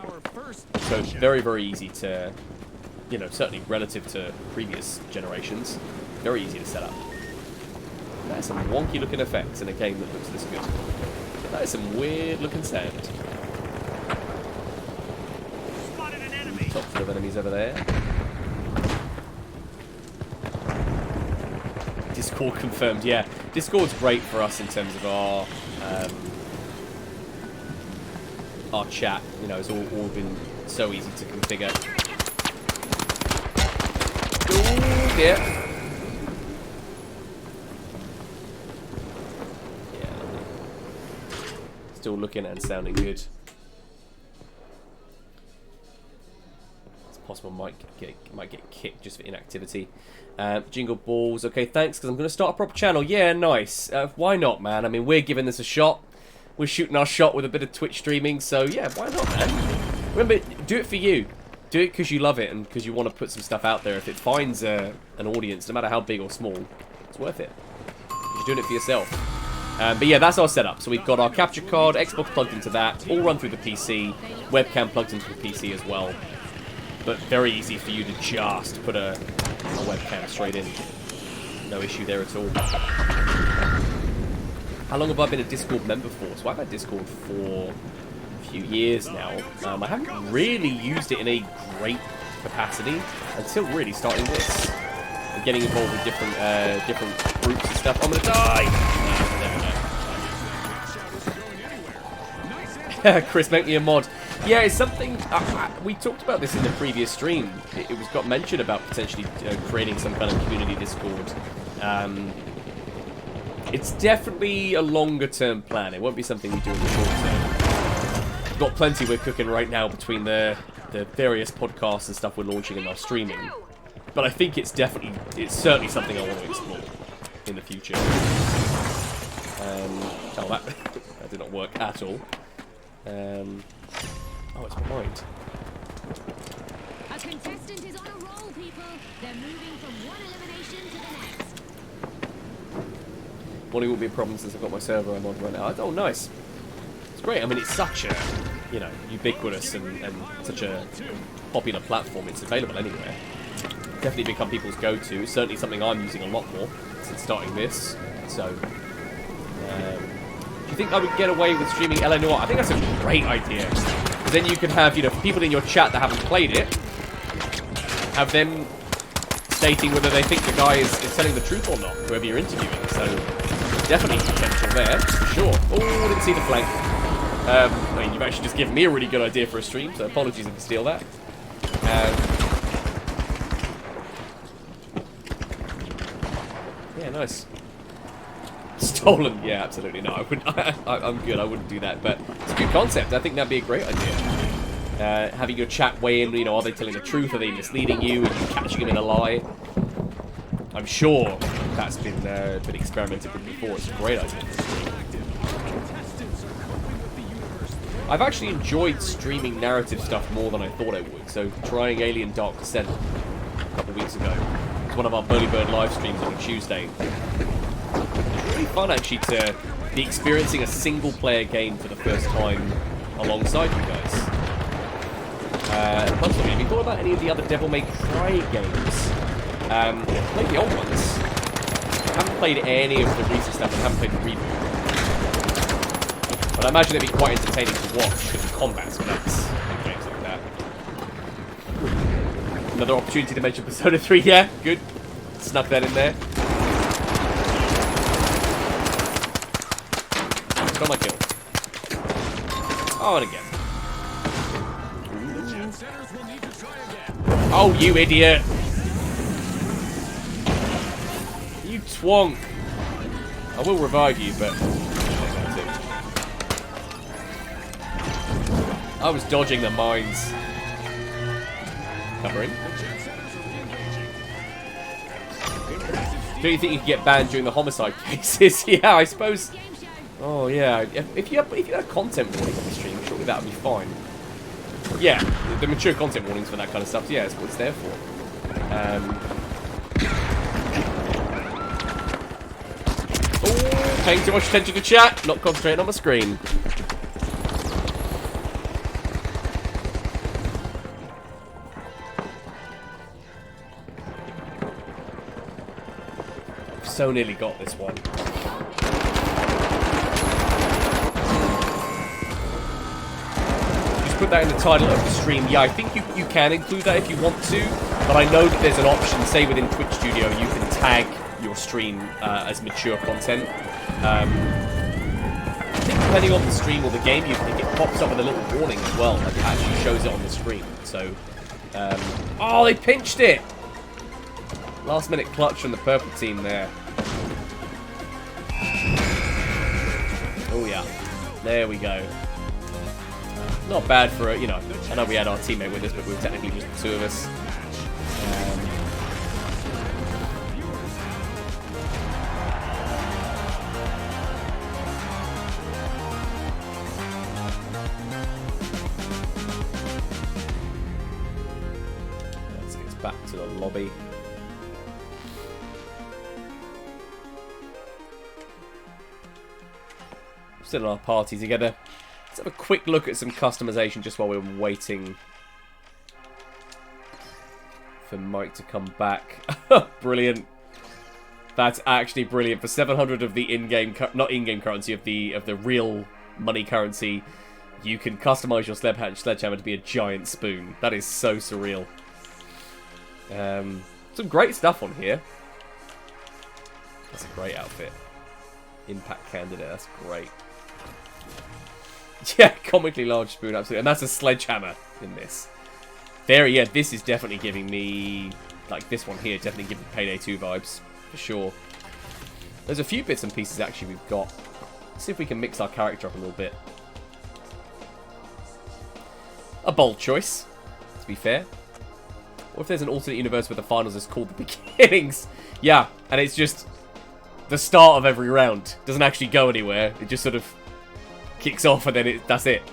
So, it's very, very easy to... You know, certainly relative to previous generations, very easy to set up. There's some wonky looking effects in a game that looks this good. That is some weird looking sound. Spotted an enemy. Top full of enemies over there. Discord confirmed, yeah. Discord's great for us in terms of our chat. You know, it's all been so easy to configure. Ooh, yeah. Yeah, lovely. Still looking and sounding good. It's possible might get kicked just for inactivity. Jingle Balls, okay, thanks, because I'm going to start a proper channel. Yeah, nice. Why not, man? I mean, we're giving this a shot. We're shooting our shot with a bit of Twitch streaming, so yeah, why not, man? Remember, do it for you. Do it because you love it and because you want to put some stuff out there. If it finds an audience, no matter how big or small, it's worth it. You're doing it for yourself. But yeah, that's our setup. So we've got our capture card, Xbox plugged into that, all run through the PC, webcam plugged into the PC as well. But very easy for you to just put a webcam straight in. No issue there at all. How long have I been a Discord member for? So I've had Discord for few years now. I haven't really used it in a great capacity until really starting this and getting involved with different groups and stuff. I'm gonna die. There we go. Chris, make me a mod. Yeah, it's something... we talked about this in the previous stream. It was got mentioned about potentially creating some kind of community Discord. It's definitely a longer-term plan. It won't be something we do in the short term. We've got plenty we're cooking right now between the various podcasts and stuff we're launching and our streaming. But I think it's certainly something I want to explore in the future. Oh, that did not work at all. Oh, it's behind. A contestant is on a roll, people. They're moving from one elimination to the next. Morning won't be a problem since I've got my server I'm on right now. Oh, nice. It's great. I mean, it's such a, ubiquitous and such a popular platform. It's available anywhere. Definitely become people's go-to. It's certainly something I'm using a lot more since starting this. So, do you think I would get away with streaming Eleanor? I think that's a great idea. Because then you can have, people in your chat that haven't played it, have them stating whether they think the guy is telling the truth or not, whoever you're interviewing. So, definitely potential there, for sure. Oh, didn't see the flank. I mean, you've actually just given me a really good idea for a stream, so apologies if I steal that. Yeah, nice. Stolen? Yeah, absolutely not. I wouldn't. I'm good. I wouldn't do that. But it's a good concept. I think that'd be a great idea. Having your chat weigh in. Are they telling the truth? Are they misleading you? Are you catching them in a lie? I'm sure that's been experimented with before. It's a great idea. I've actually enjoyed streaming narrative stuff more than I thought I would. So trying Alien Dark Descent a couple of weeks ago. It was one of our Burly Bird live streams on a Tuesday. Really fun actually to be experiencing a single player game for the first time alongside you guys. Personally, have you thought about any of the other Devil May Cry games? Played the old ones. I haven't played any of the recent stuff and haven't played the reboot. But I imagine it'd be quite entertaining to watch because the combat's nuts in games like that. Another opportunity to mention Persona 3, yeah, good. Snuck that in there. Got my kill. Oh, and again. Oh, you idiot! You twonk! I will revive you, but... I was dodging the mines. Covering. Do you think you can get banned during the homicide cases? Yeah, I suppose... Oh yeah, if you had content warning on the stream, surely that would be fine. Yeah, the mature content warnings for that kind of stuff, yeah, that's what it's there for. Oh, paying too much attention to chat, not concentrating on my screen. I've so nearly got this one. Put that in the title of the stream. Yeah, I think you can include that if you want to, but I know that there's an option, say within Twitch Studio, you can tag your stream as mature content. I think depending on the stream or the game, it pops up with a little warning as well, like it actually shows it on the screen. So, oh, they pinched it! Last minute clutch from the purple team there. Oh yeah, there we go. Not bad for I know we had our teammate with us, but we were technically just the two of us. Let's get back to the lobby. Still in our party together. Let's have a quick look at some customization just while we're waiting for Mike to come back. Brilliant. That's actually brilliant. For 700 of the in-game, not in-game currency, of the real money currency, you can customize your sledgehammer to be a giant spoon. That is so surreal. Some great stuff on here. That's a great outfit. Impact candidate, that's great. Yeah, comically large spoon, absolutely. And that's a sledgehammer in this. Yeah, this is definitely giving me, like this one here, definitely giving Payday 2 vibes, for sure. There's a few bits and pieces actually we've got. Let's see if we can mix our character up a little bit. A bold choice, to be fair. What if there's an alternate universe where the finals is called the beginnings? Yeah, and it's just the start of every round. Doesn't actually go anywhere. It just sort of kicks off and then that's it.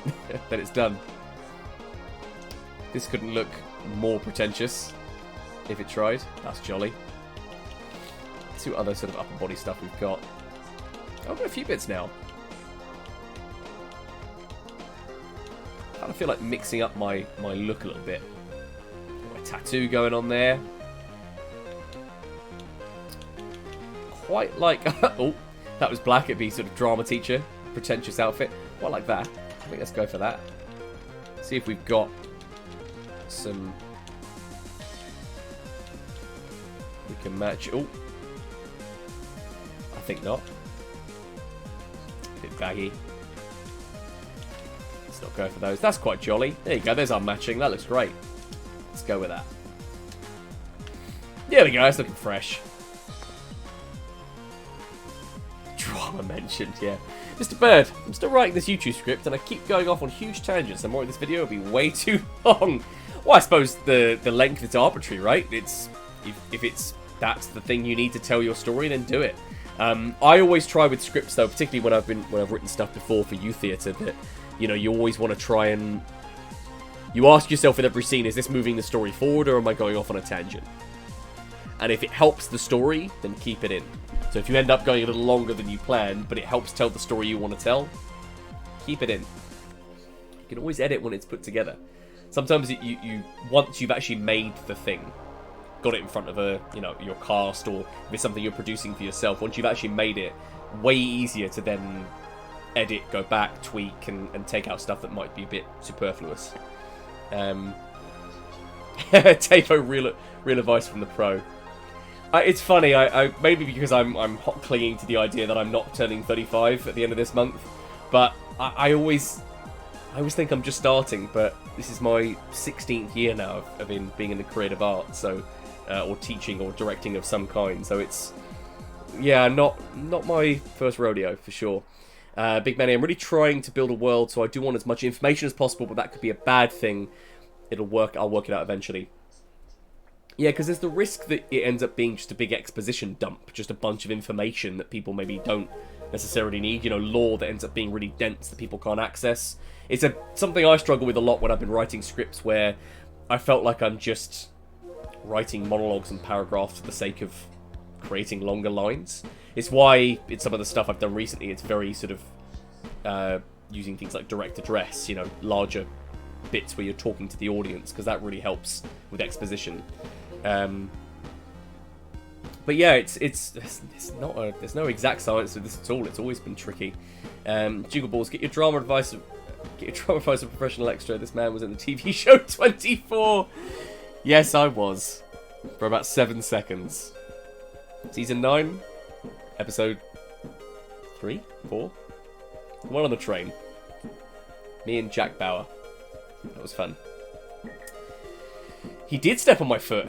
Then it's done. This couldn't look more pretentious if it tried. That's jolly. Let's see what other sort of upper body stuff we've got. Oh, I've got a few bits now. I kind of feel like mixing up my look a little bit. Got my tattoo going on there. Quite like... oh, that was black. It'd be sort of drama teacher. Pretentious outfit. Quite like that. I think let's go for that. See if we've got some... we can match... oh. I think not. A bit baggy. Let's not go for those. That's quite jolly. There you go. There's our matching. That looks great. Let's go with that. There we go. It's looking fresh. Drama mentioned, yeah. Mr. Bird, I'm still writing this YouTube script and I keep going off on huge tangents. I'm worried this video will be way too long. Well, I suppose the length is arbitrary, right? It's if that's the thing you need to tell your story, then do it. I always try with scripts though, particularly when I've written stuff before for youth theatre, that you always want to try and you ask yourself in every scene, is this moving the story forward or am I going off on a tangent? And if it helps the story, then keep it in. So if you end up going a little longer than you planned, but it helps tell the story you want to tell, keep it in. You can always edit when it's put together. Sometimes you once you've actually made the thing, got it in front of your cast, or if it's something you're producing for yourself, once you've actually made it, way easier to then edit, go back, tweak, and take out stuff that might be a bit superfluous. Tavo, real advice from the pro. It's funny, I maybe because I'm hot clinging to the idea that I'm not turning 35 at the end of this month, but I always think I'm just starting, but this is my 16th year now of being in the creative arts, so or teaching or directing of some kind, so it's, yeah, not my first rodeo, for sure. Big Manny, I'm really trying to build a world, so I do want as much information as possible, but that could be a bad thing. I'll work it out eventually. Yeah, because there's the risk that it ends up being just a big exposition dump, just a bunch of information that people maybe don't necessarily need, lore that ends up being really dense that people can't access. It's something I struggle with a lot when I've been writing scripts, where I felt like I'm just writing monologues and paragraphs for the sake of creating longer lines. It's why in some of the stuff I've done recently, it's very sort of using things like direct address, larger bits where you're talking to the audience, because that really helps with exposition. But yeah, there's no exact science to this at all. It's always been tricky. Jiggle Balls, get your drama advice of a professional extra. This man was in the TV show 24. Yes, I was, for about 7 seconds. Season 9, episode 3, 4. The one on the train. Me and Jack Bauer. That was fun. He did step on my foot.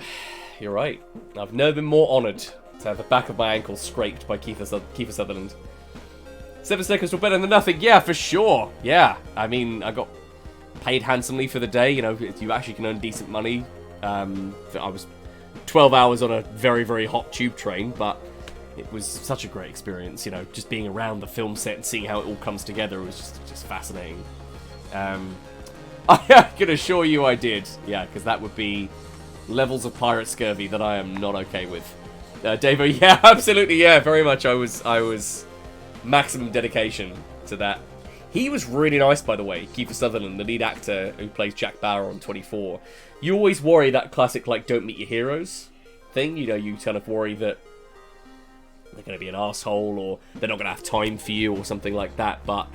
You're right. I've never been more honoured to have the back of my ankle scraped by Kiefer Sutherland. 7 seconds were better than nothing. Yeah, for sure. Yeah. I mean, I got paid handsomely for the day. You actually can earn decent money. I was 12 hours on a very, very hot tube train, but it was such a great experience. Just being around the film set and seeing how it all comes together was just fascinating. I can assure you I did. Yeah, because that would be levels of pirate scurvy that I am not okay with. Davo, yeah, absolutely, yeah, very much. I was maximum dedication to that. He was really nice, by the way, Kiefer Sutherland, the lead actor who plays Jack Bauer on 24. You always worry that classic, don't meet your heroes thing. You kind of worry that they're going to be an asshole or they're not going to have time for you or something like that. But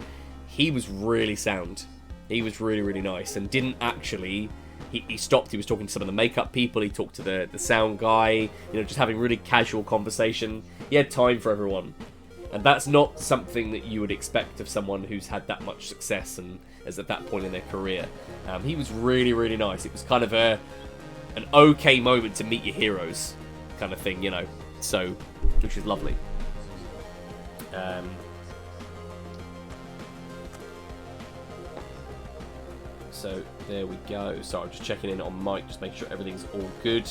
he was really sound. He was really, really nice and didn't actually... He stopped, he was talking to some of the makeup people, he talked to the sound guy, just having really casual conversation. He had time for everyone. And that's not something that you would expect of someone who's had that much success and is at that point in their career. He was really, really nice. It was kind of an okay moment to meet your heroes kind of thing, you know. So, which is lovely. So, there we go. So, I'm just checking in on Mike, just making sure everything's all good.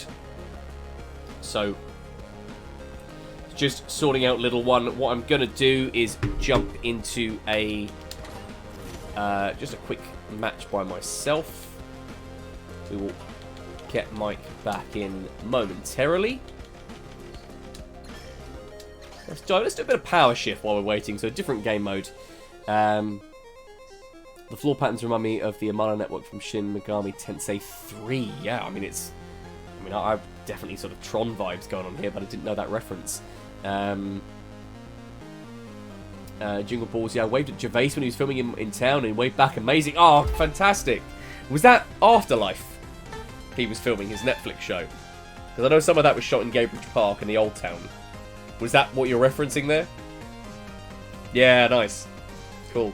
So, just sorting out little one. What I'm going to do is jump into just a quick match by myself. We will get Mike back in momentarily. Let's do a bit of power shift while we're waiting. So a different game mode. The floor patterns remind me of the Amano network from Shin Megami Tensei 3. Yeah, I mean I've definitely sort of Tron vibes going on here, but I didn't know that reference. Jingle Balls, yeah, I waved at Gervais when he was filming in town and he waved back. Amazing. Oh, fantastic. Was that Afterlife he was filming, his Netflix show? Because I know some of that was shot in Cambridge Park in the Old Town. Was that what you're referencing there? Yeah, nice. Cool.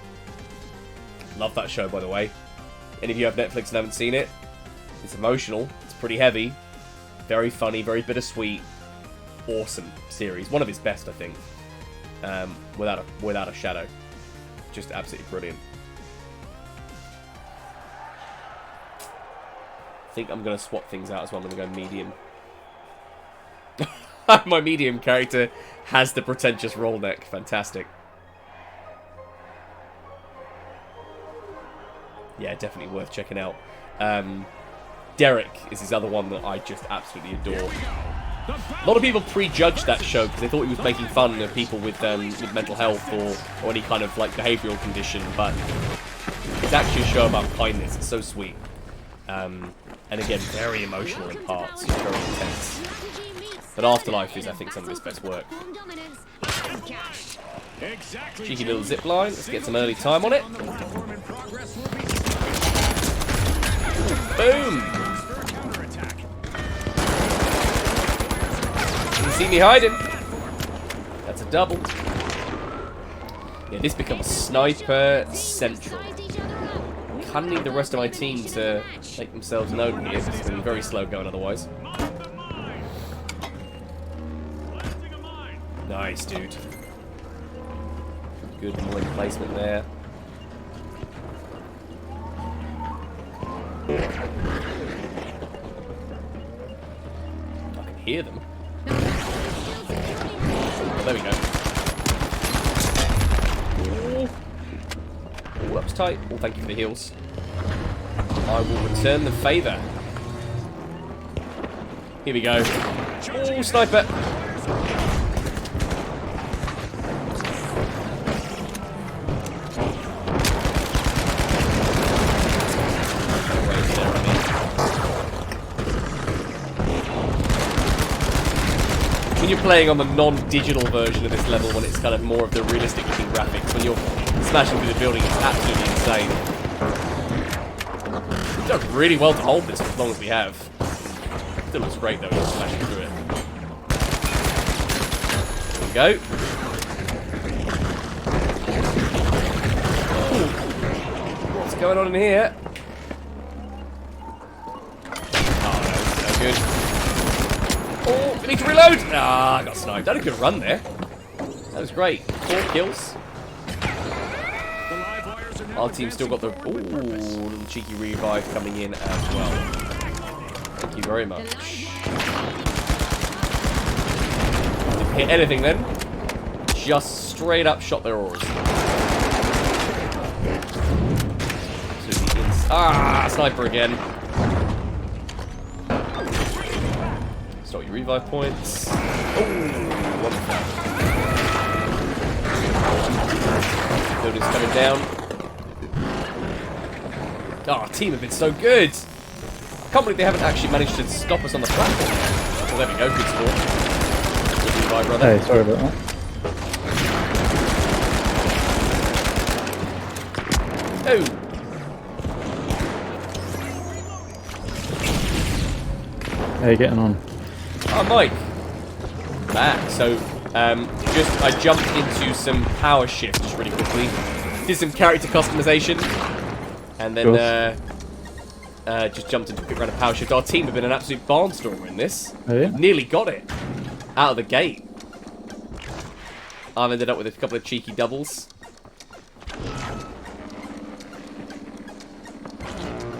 Love that show, by the way. Any of you have Netflix and haven't seen it? It's emotional. It's pretty heavy. Very funny, very bittersweet. Awesome series. One of his best, I think. Without a shadow. Just absolutely brilliant. I think I'm going to swap things out as well. I'm going to go medium. My medium character has the pretentious roll neck. Fantastic. Yeah, definitely worth checking out. Derek is his other one that I just absolutely adore. A lot of people prejudged that show because they thought he was making fun of people with mental health or any kind of like behavioural condition, but it's actually a show about kindness. It's so sweet. And again, very emotional in parts. It's very intense. But Afterlife is, I think, some of his best work. Cheeky little zip line. Let's get some early time on it. Boom! You see me hiding. That's a double. Yeah, this becomes sniper central. Kind of need the rest of my team to make themselves known here. It's going to be very slow going otherwise. Nice, dude. Good point placement there. I can hear them. Oh, there we go. Oh, that was tight. Oh, thank you for the heals. I will return the favour. Here we go. Oh, sniper. When you're playing on the non-digital version of this level, when it's kind of more of the realistic looking graphics, when you're smashing through the building, it's absolutely insane. We've done really well to hold this as long as we have. Still looks great though, just smashing through it. There we go. Ooh. What's going on in here? Oh no, this is no good. Oh, I need to reload! Ah, I got sniped. That had a good run there. That was great. 4 kills. Our team still got the... Ooh, little cheeky revive coming in as well. Thank you very much. Didn't hit anything then. Just straight up shot their auras. Ah, sniper again. Start your revive points. Oh, wonderful. Building's coming down. Oh, our team have been so good. I can't believe they haven't actually managed to stop us on the platform. Well, there we go. Good score. Good revive, brother. Hey, sorry about that. Oh. How you getting on? Oh, Mike. Back. So, I jumped into some power shift just really quickly. Did some character customization. And then just jumped into a quick round of power shift. Our team have been an absolute barnstormer in this. Oh, yeah? Nearly got it. Out of the gate. I've ended up with a couple of cheeky doubles.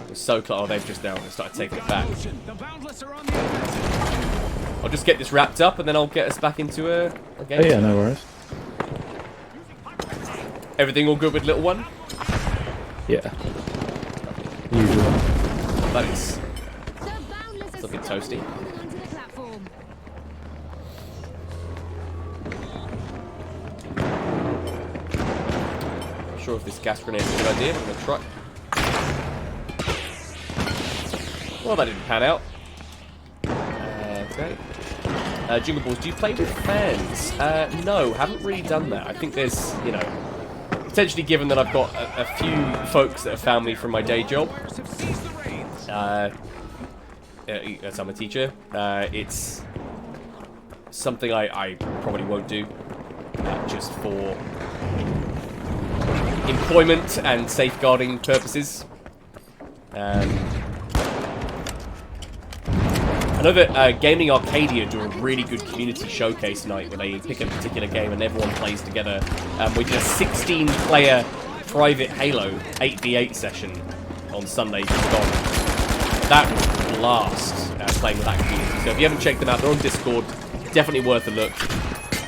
We're so close. Oh, they've just now started taking it back. I'll just get this wrapped up and then I'll get us back into a game. Oh, yeah, no worries. Everything all good with little one? Yeah. Usual. That is looking toasty. Not sure if this gas grenade is a good idea, but I'm going to try. Well, that didn't pan out. Okay. Jingle Balls, do you play with fans? No, haven't really done that. I think there's, you know, potentially given that I've got a few folks that have found me from my day job. As I'm a teacher, it's something I probably won't do just for employment and safeguarding purposes. I know that Gaming Arcadia do a really good community showcase night where they pick a particular game and everyone plays together. We did a 16-player private Halo 8v8 session on Sunday just gone. That was a blast playing with that community. So if you haven't checked them out, they're on Discord. Definitely worth a look.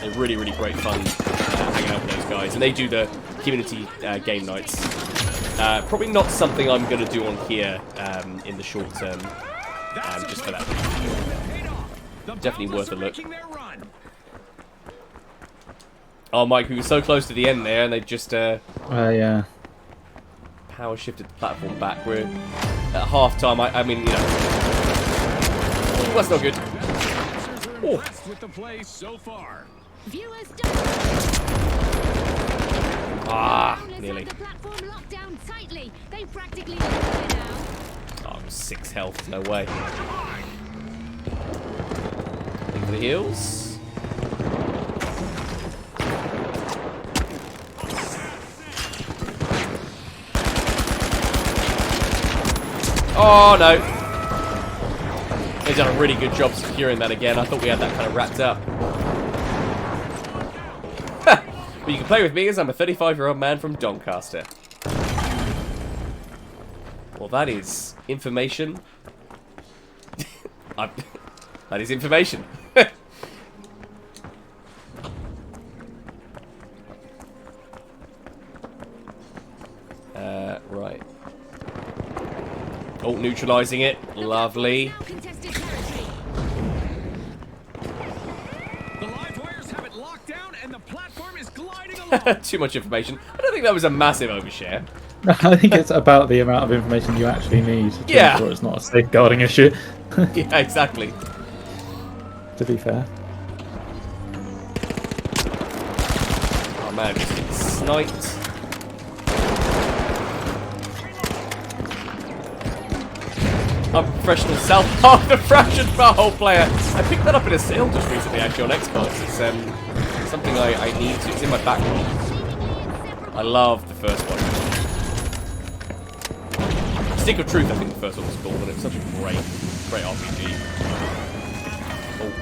They're really, really great fun hanging out with those guys. And they do the community game nights. Probably not something I'm going to do on here in the short term. Just for that. Definitely worth a look. Oh, Mike, we were so close to the end there, and they just yeah. power shifted the platform back. We're at half time. I mean, you know, oh, that's not good. Oh. Ah, nearly. Oh, 6 health, no way. Looking for the heals. Oh no! They've done a really good job securing that again. I thought we had that kind of wrapped up. But you can play with me as I'm a 35-year-old man from Doncaster. Well, that is information. That is information. Right. Oh, neutralizing it. Lovely. The live wires have it locked down and the platform is gliding along. Too much information. I don't think that was a massive overshare. I think it's about the amount of information you actually need to ensure it's not a safeguarding issue. Yeah, exactly. To be fair. Oh man, just getting sniped. I'm a professional self-harm the fraction barrel player. I picked that up in a sale just recently, actually, on Xbox. It's something I need to. It's in my backlog. I love the first one. Stick of Truth, I think the first one was cool, but it was such a great RPG. Oh.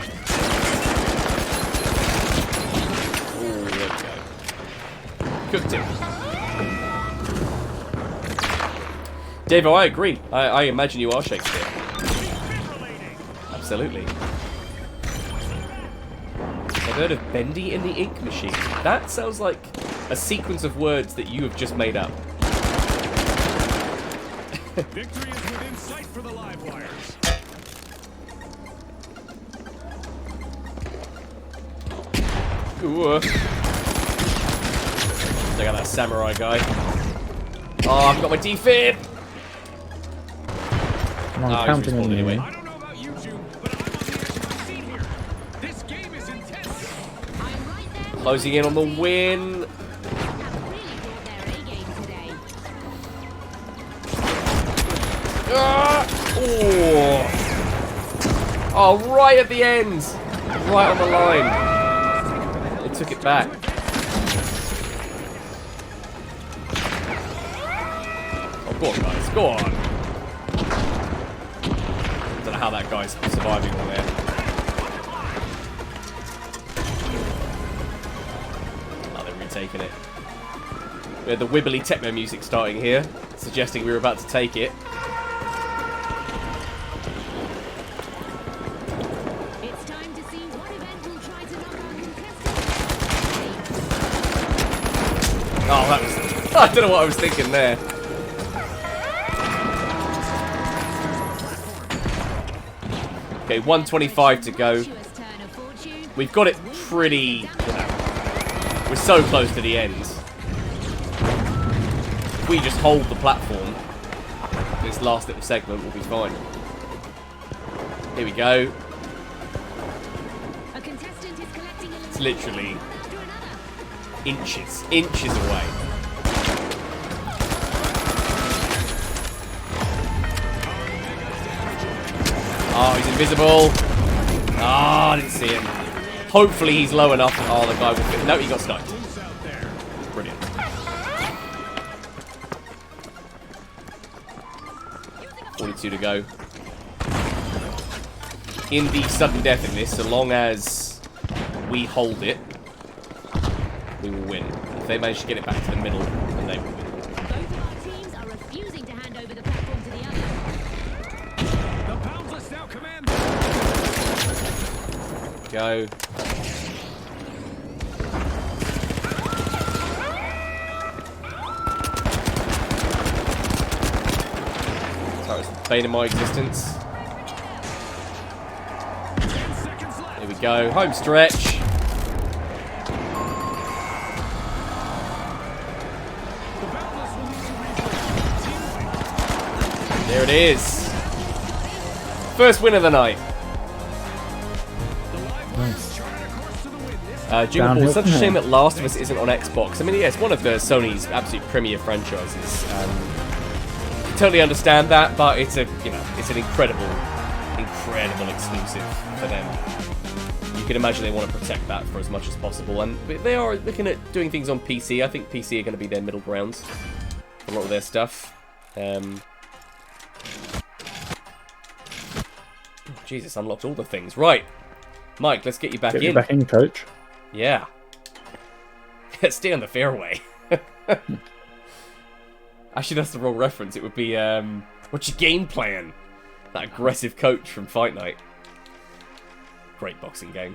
Oh, okay. Cooked him. Dave, I agree. I imagine you are Shakespeare. Absolutely. I've heard of Bendy in the Ink Machine. That sounds like a sequence of words that you have just made up. Victory is within sight for the live wires. Ooh. Check out that samurai guy. Oh, I've got my defib. I'm counting on you. Anyway. I don't know about you two, but I'm on the edge of my seat here. This game is intense. Closing in on the win. Oh, right at the end. Right on the line. took it back. Oh, go on, guys. Go on. Don't know how that guy's surviving on there. Oh, they're retaking it. We had the wibbly techno music starting here, suggesting we were about to take it. It's time to see what event will try to knock our contestants. Oh, that was... I don't know what I was thinking there. Okay, 125 to go. We've got it pretty... You know, we're so close to the end. If we just hold the platform, this last little segment will be fine. Here we go. It's literally inches away. Oh, he's invisible. Ah, I didn't see him. Hopefully he's low enough. Oh, the guy will fit. No, he got sniped. Brilliant. .42 to go. In the sudden death in this, so long as we hold it, we will win. If they manage to get it back to the middle, then they will win. Both of our teams are refusing to hand over the platform to the other. The boundless now command. Go. Sorry, it's the bane of my existence. Here we go. Home stretch. There it is. First win of the night. Jingle Ball, such a shame that Last of Us isn't on Xbox. I mean, yeah, it's one of the Sony's absolute premier franchises. Totally understand that, but it's a, you know, it's an incredible exclusive for them. You can imagine they want to protect that for as much as possible, and they are looking at doing things on PC. I think PC are going to be their middle ground for a lot of their stuff. Jesus, unlocked all the things. Right, Mike, let's get you back in. Get you back in, coach. Yeah. Stay on the fairway. Actually, that's the wrong reference. It would be, what's your game plan? That aggressive coach from Fight Night. Great boxing game.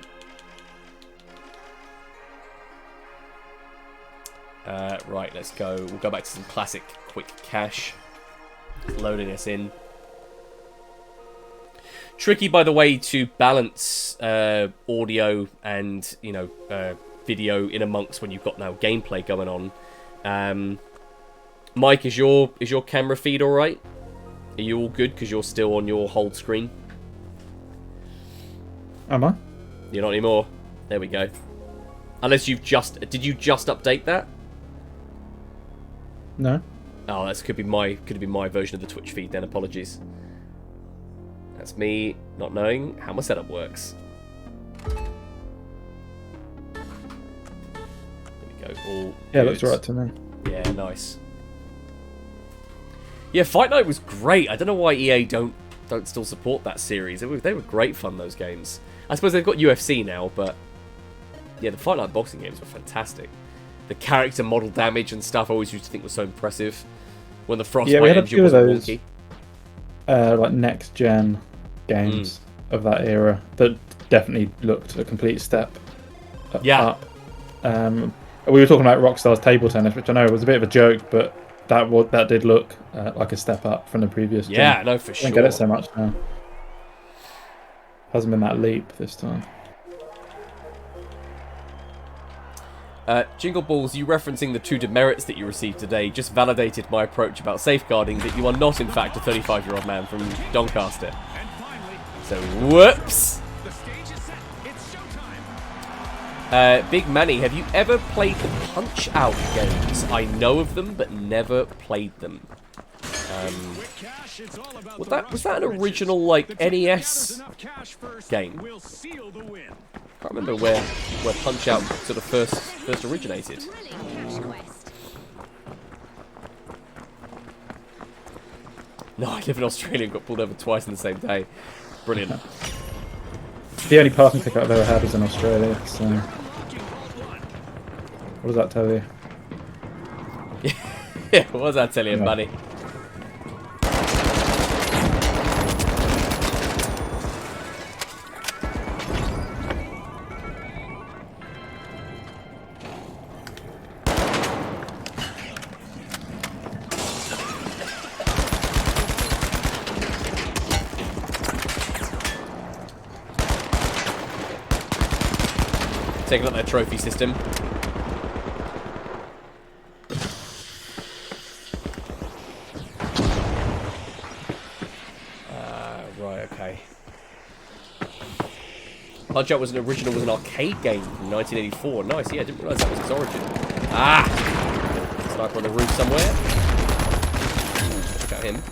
Right, let's go. We'll go back to some classic quick cash. Loading us in. Tricky, by the way, to balance audio and, you know, video in amongst when you've got now gameplay going on. Mike, is your camera feed all right? Are you all good? Because you're still on your hold screen. Am I? You're not anymore. There we go. Unless you've just... Did you just update that? No. Oh, that could be my version of the Twitch feed then. Apologies. That's me not knowing how my setup works. There we go. All yeah, good. looks right to me. Yeah, nice. Yeah, Fight Night was great. I don't know why EA don't still support that series. They were great fun, those games. I suppose they've got UFC now, but yeah, the Fight Night boxing games were fantastic. The character model damage and stuff I always used to think was so impressive. When the Frostbite engine was wonky. Like next gen games of that era that definitely looked a complete step up. We were talking about Rockstar's table tennis, which I know was a bit of a joke, but that did look like a step up from the previous gen. Yeah, no, for sure. I don't get it so much now. Hasn't been that leap this time. Jingle Balls, you referencing the 2 demerits that you received today just validated my approach about safeguarding that you are not, in fact, a 35-year-old man from Doncaster. So, whoops! The stage is set. It's showtime. Big Manny, have you ever played the Punch-Out games? I know of them, but never played them. Was that an original, like, NES game? can't remember where Punch-Out sort of first originated. Thrilling cash quest. No, I live in Australia and got pulled over twice in the same day. Brilliant. The only parking ticket I've ever had was in Australia, so... What does that tell you? Yeah, what was that telling you, Yeah. buddy? Taking up their trophy system. Right, okay. Punch-Out was an arcade game from 1984. Nice, yeah, I didn't realise that was its origin. Ah! Sniper on the roof somewhere. Check out him.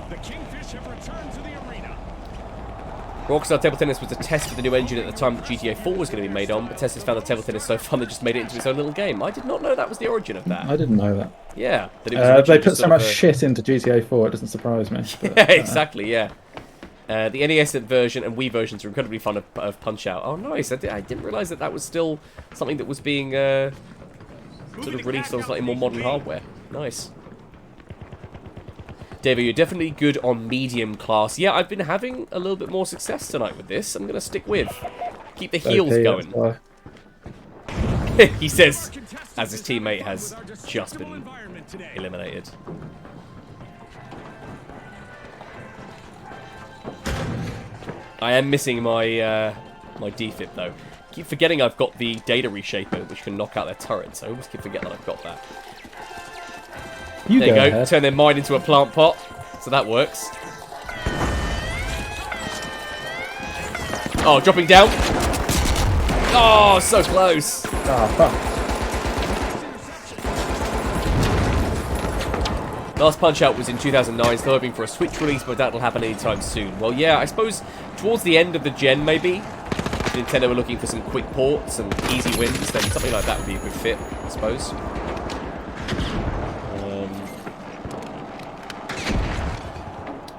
The Kingfish have returned to the arena. Rockstar Table Tennis was a test for the new engine at the time that GTA 4 was going to be made on, but testers found the table tennis so fun they just made it into its own little game. I did not know that was the origin of that. I didn't know that. Yeah. That it was originally They put just so sort much of a- shit into GTA 4, it doesn't surprise me. But, Yeah, exactly, yeah. The NES version and Wii versions are incredibly fun of Punch-Out. Oh, nice. I didn't realise that was still something that was being sort of released on slightly more modern hardware. Nice. David, you're definitely good on medium class. Yeah, I've been having a little bit more success tonight with this. I'm going to stick with. Keep the heels OP, going. that's why. He says, as his teammate has just been eliminated. I am missing my my defib though. Keep forgetting I've got the data reshaper, which can knock out their turrets. I always keep forgetting that I've got that. You There you go go. ahead. Turn their mine into a plant pot, so that works. Oh, dropping down. Oh, so close. Ah, fuck. Last Punch-Out was in 2009, still hoping for a Switch release, but that'll happen anytime soon. Well, yeah, I suppose towards the end of the gen, maybe, if Nintendo were looking for some quick ports and easy wins, then something like that would be a good fit, I suppose.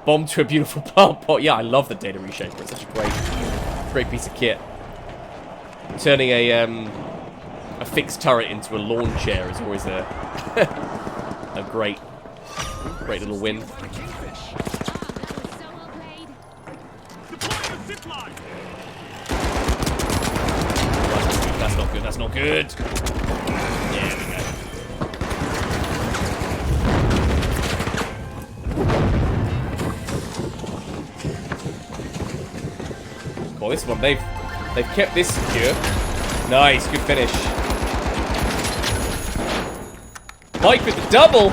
Bomb to a beautiful plant pot. Yeah, I love the data reshaper. It's such a great piece of kit. Turning a fixed turret into a lawn chair is always a a great little win. For the Kingfish. So well played. Deploy a zip line. That's not good. That's not good. There we go. Well, this one they've kept this secure. Nice, good finish. Mike with the double.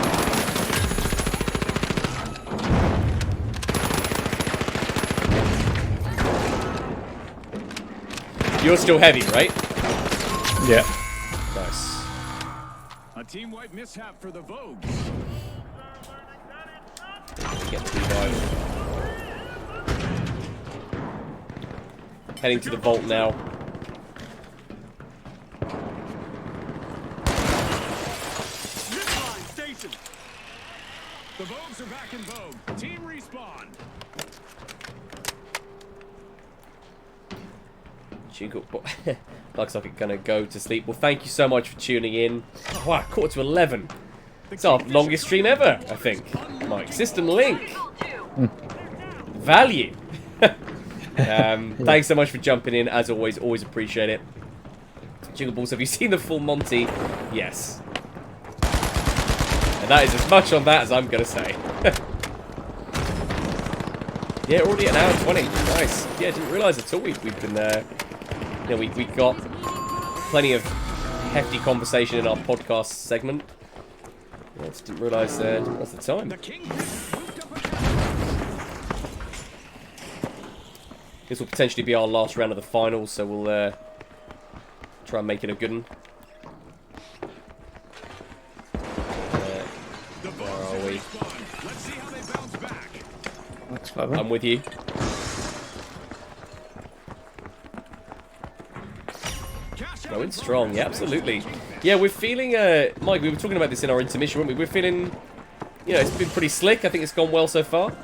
You're still heavy, right? Yeah. Nice. A team wipe mishap for the Vogue. Get the revive. Heading to the vault now. Zip line station. The Vogues are back in Vogue. Team respawn. Looks like it's gonna go to sleep. Well, thank you so much for tuning in. Oh, wow, 11:15. It's our longest stream ever, I think. Mike, System Link. Value. Thanks so much for jumping in. As always appreciate it. Jingle Balls, have you seen the full Monty? Yes. And that is as much on that as I'm gonna say. Yeah, already an hour 20. Nice. Yeah, didn't realise at all we've been there. You know, we got plenty of hefty conversation in our podcast segment. I just didn't realise the time. The Kingfish moved up ahead. This will potentially be our last round of the finals, so we'll try and make it a good one. The Where Vogues are have we? respawned. Let's see how they bounce back. That's clever. I'm with you. Going strong, yeah, absolutely. Yeah, we're feeling, Mike, we were talking about this in our intermission, weren't we? We're feeling, you know, it's been pretty slick. I think it's gone well so far.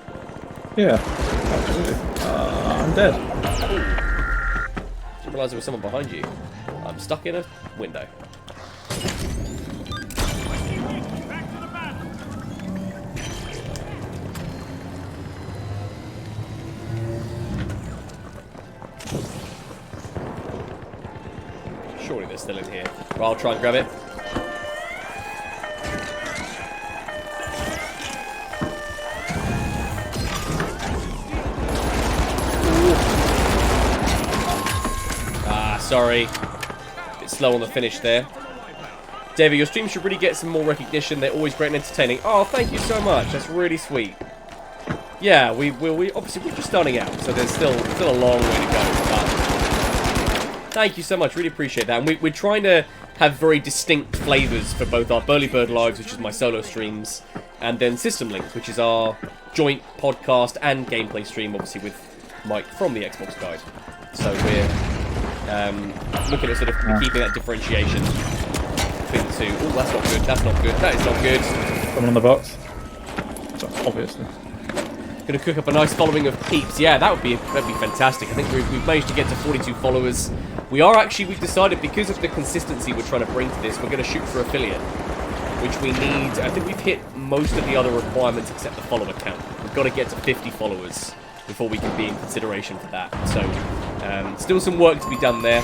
Yeah, absolutely. I'm dead. Didn't realise there was someone behind you. I'm stuck in a window. Back to the battle. Surely they're still in here. Well, I'll try and grab it. Sorry. A bit slow on the finish there. Davey, your stream should really get some more recognition. They're always great and entertaining. Oh, thank you so much. That's really sweet. Yeah, we obviously we're just starting out, so there's still a long way to go. But thank you so much. Really appreciate that. And we're trying to have very distinct flavors for both our Burly Bird lives, which is my solo streams, and then System Link, which is our joint podcast and gameplay stream, obviously with Mike from the Xbox Guide. So we're looking at sort of keeping that differentiation between the two. Oh, that's not good. That's not good. That is not good. Someone on the box. Obviously. Gonna cook up a nice following of peeps. Yeah, that'd be fantastic. I think we've managed to get to 42 followers. We've decided, because of the consistency we're trying to bring to this, we're going to shoot for affiliate, which we need. I think we've hit most of the other requirements except the follower count. We've got to get to 50 followers before we can be in consideration for that. So, still some work to be done there.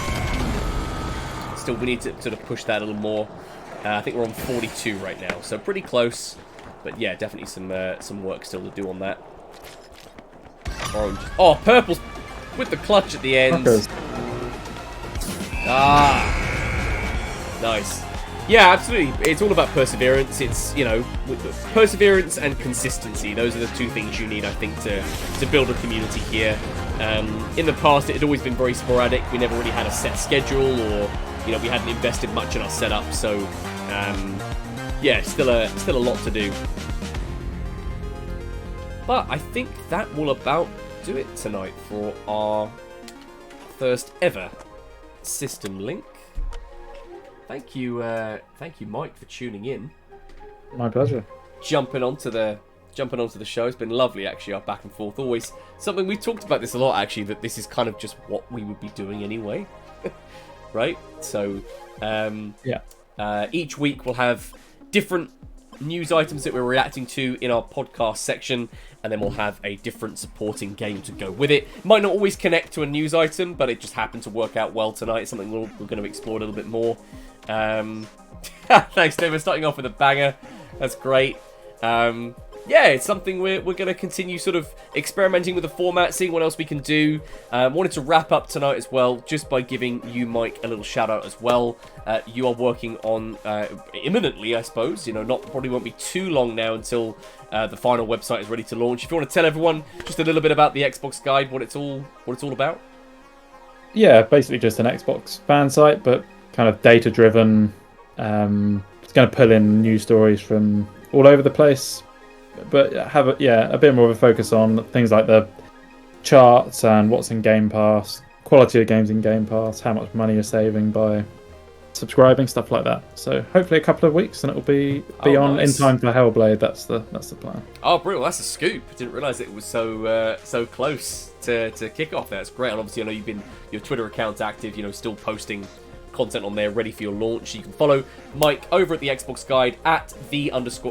Still, we need to sort of push that a little more. I think we're on 42 right now, so pretty close. But yeah, definitely some work still to do on that. Orange. Oh, purple's with the clutch at the end. Ah, nice. Yeah, absolutely. It's all about perseverance. It's, you know, perseverance and consistency. Those are the two things you need, I think, to build a community here. In the past, it had always been very sporadic. We never really had a set schedule, or, you know, we hadn't invested much in our setup. So, yeah, still a lot to do. But I think that will about do it tonight for our first ever System Link. Thank you, Mike, for tuning in. My pleasure. Jumping onto the show. It's been lovely, actually. Our back and forth, always something. We've talked about this a lot, actually. That this is kind of just what we would be doing anyway, right? So, yeah. Each week we'll have different news items that we're reacting to in our podcast section, and then we'll have a different supporting game to go with it. Might not always connect to a news item, but it just happened to work out well tonight. It's something we're going to explore a little bit more. Thanks, Dave. We're starting off with a banger. That's great. Yeah, it's something we're going to continue sort of experimenting with the format, seeing what else we can do. Wanted to wrap up tonight as well, just by giving you, Mike, a little shout out as well. You are working on, imminently, I suppose, you know, probably won't be too long now until the final website is ready to launch. If you want to tell everyone just a little bit about the Xbox Guide, what it's all about. Yeah, basically just an Xbox fan site, but kind of data driven. It's going to pull in news stories from all over the place, but have a bit more of a focus on things like the charts and what's in Game Pass, quality of games in Game Pass, how much money you're saving by subscribing, stuff like that. So hopefully a couple of weeks and it'll be on nice. In time for Hellblade. That's the plan. Oh, brilliant! That's a scoop. I didn't realise it was so close to kick off. That's great. And obviously, I know you've been your Twitter account's active. You know, still posting content on there ready for your launch. You can follow Mike over at the Xbox Guide at _Xbox_guide.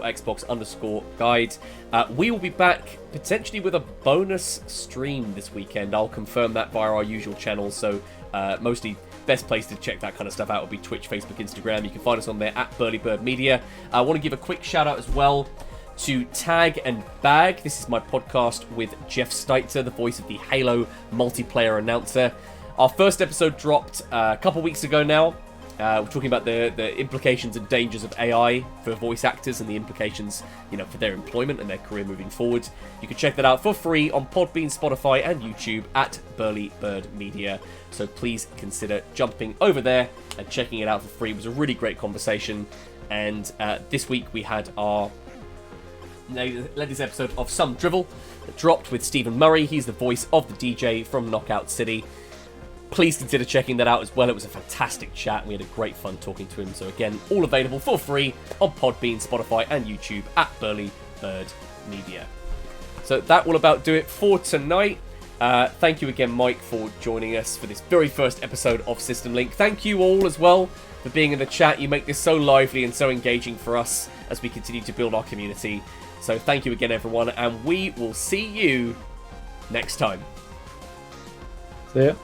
We will be back potentially with a bonus stream this weekend. I'll confirm that via our usual channels. So mostly best place to check that kind of stuff out will be Twitch, Facebook, Instagram. You can find us on there at Burly Bird Media. I want to give a quick shout out as well to Tag and Bag. This is my podcast with Jeff Steitzer, the voice of the Halo multiplayer announcer. Our first episode dropped a couple weeks ago now. We're talking about the implications and dangers of AI for voice actors and the implications, you know, for their employment and their career moving forward. You can check that out for free on Podbean, Spotify, and YouTube at Burly Bird Media. So please consider jumping over there and checking it out for free. It was a really great conversation. And this week we had our latest episode of Some Drivel that dropped with Stephen Murray. He's the voice of the DJ from Knockout City. please consider checking that out as well. It was a fantastic chat, and we had a great fun talking to him. So again, all available for free on Podbean, Spotify, and YouTube at Burly Bird Media. So that will about do it for tonight. Thank you again, Mike, for joining us for this very first episode of System Link. Thank you all as well for being in the chat. You make this so lively and so engaging for us as we continue to build our community. So thank you again, everyone, and we will see you next time. See ya.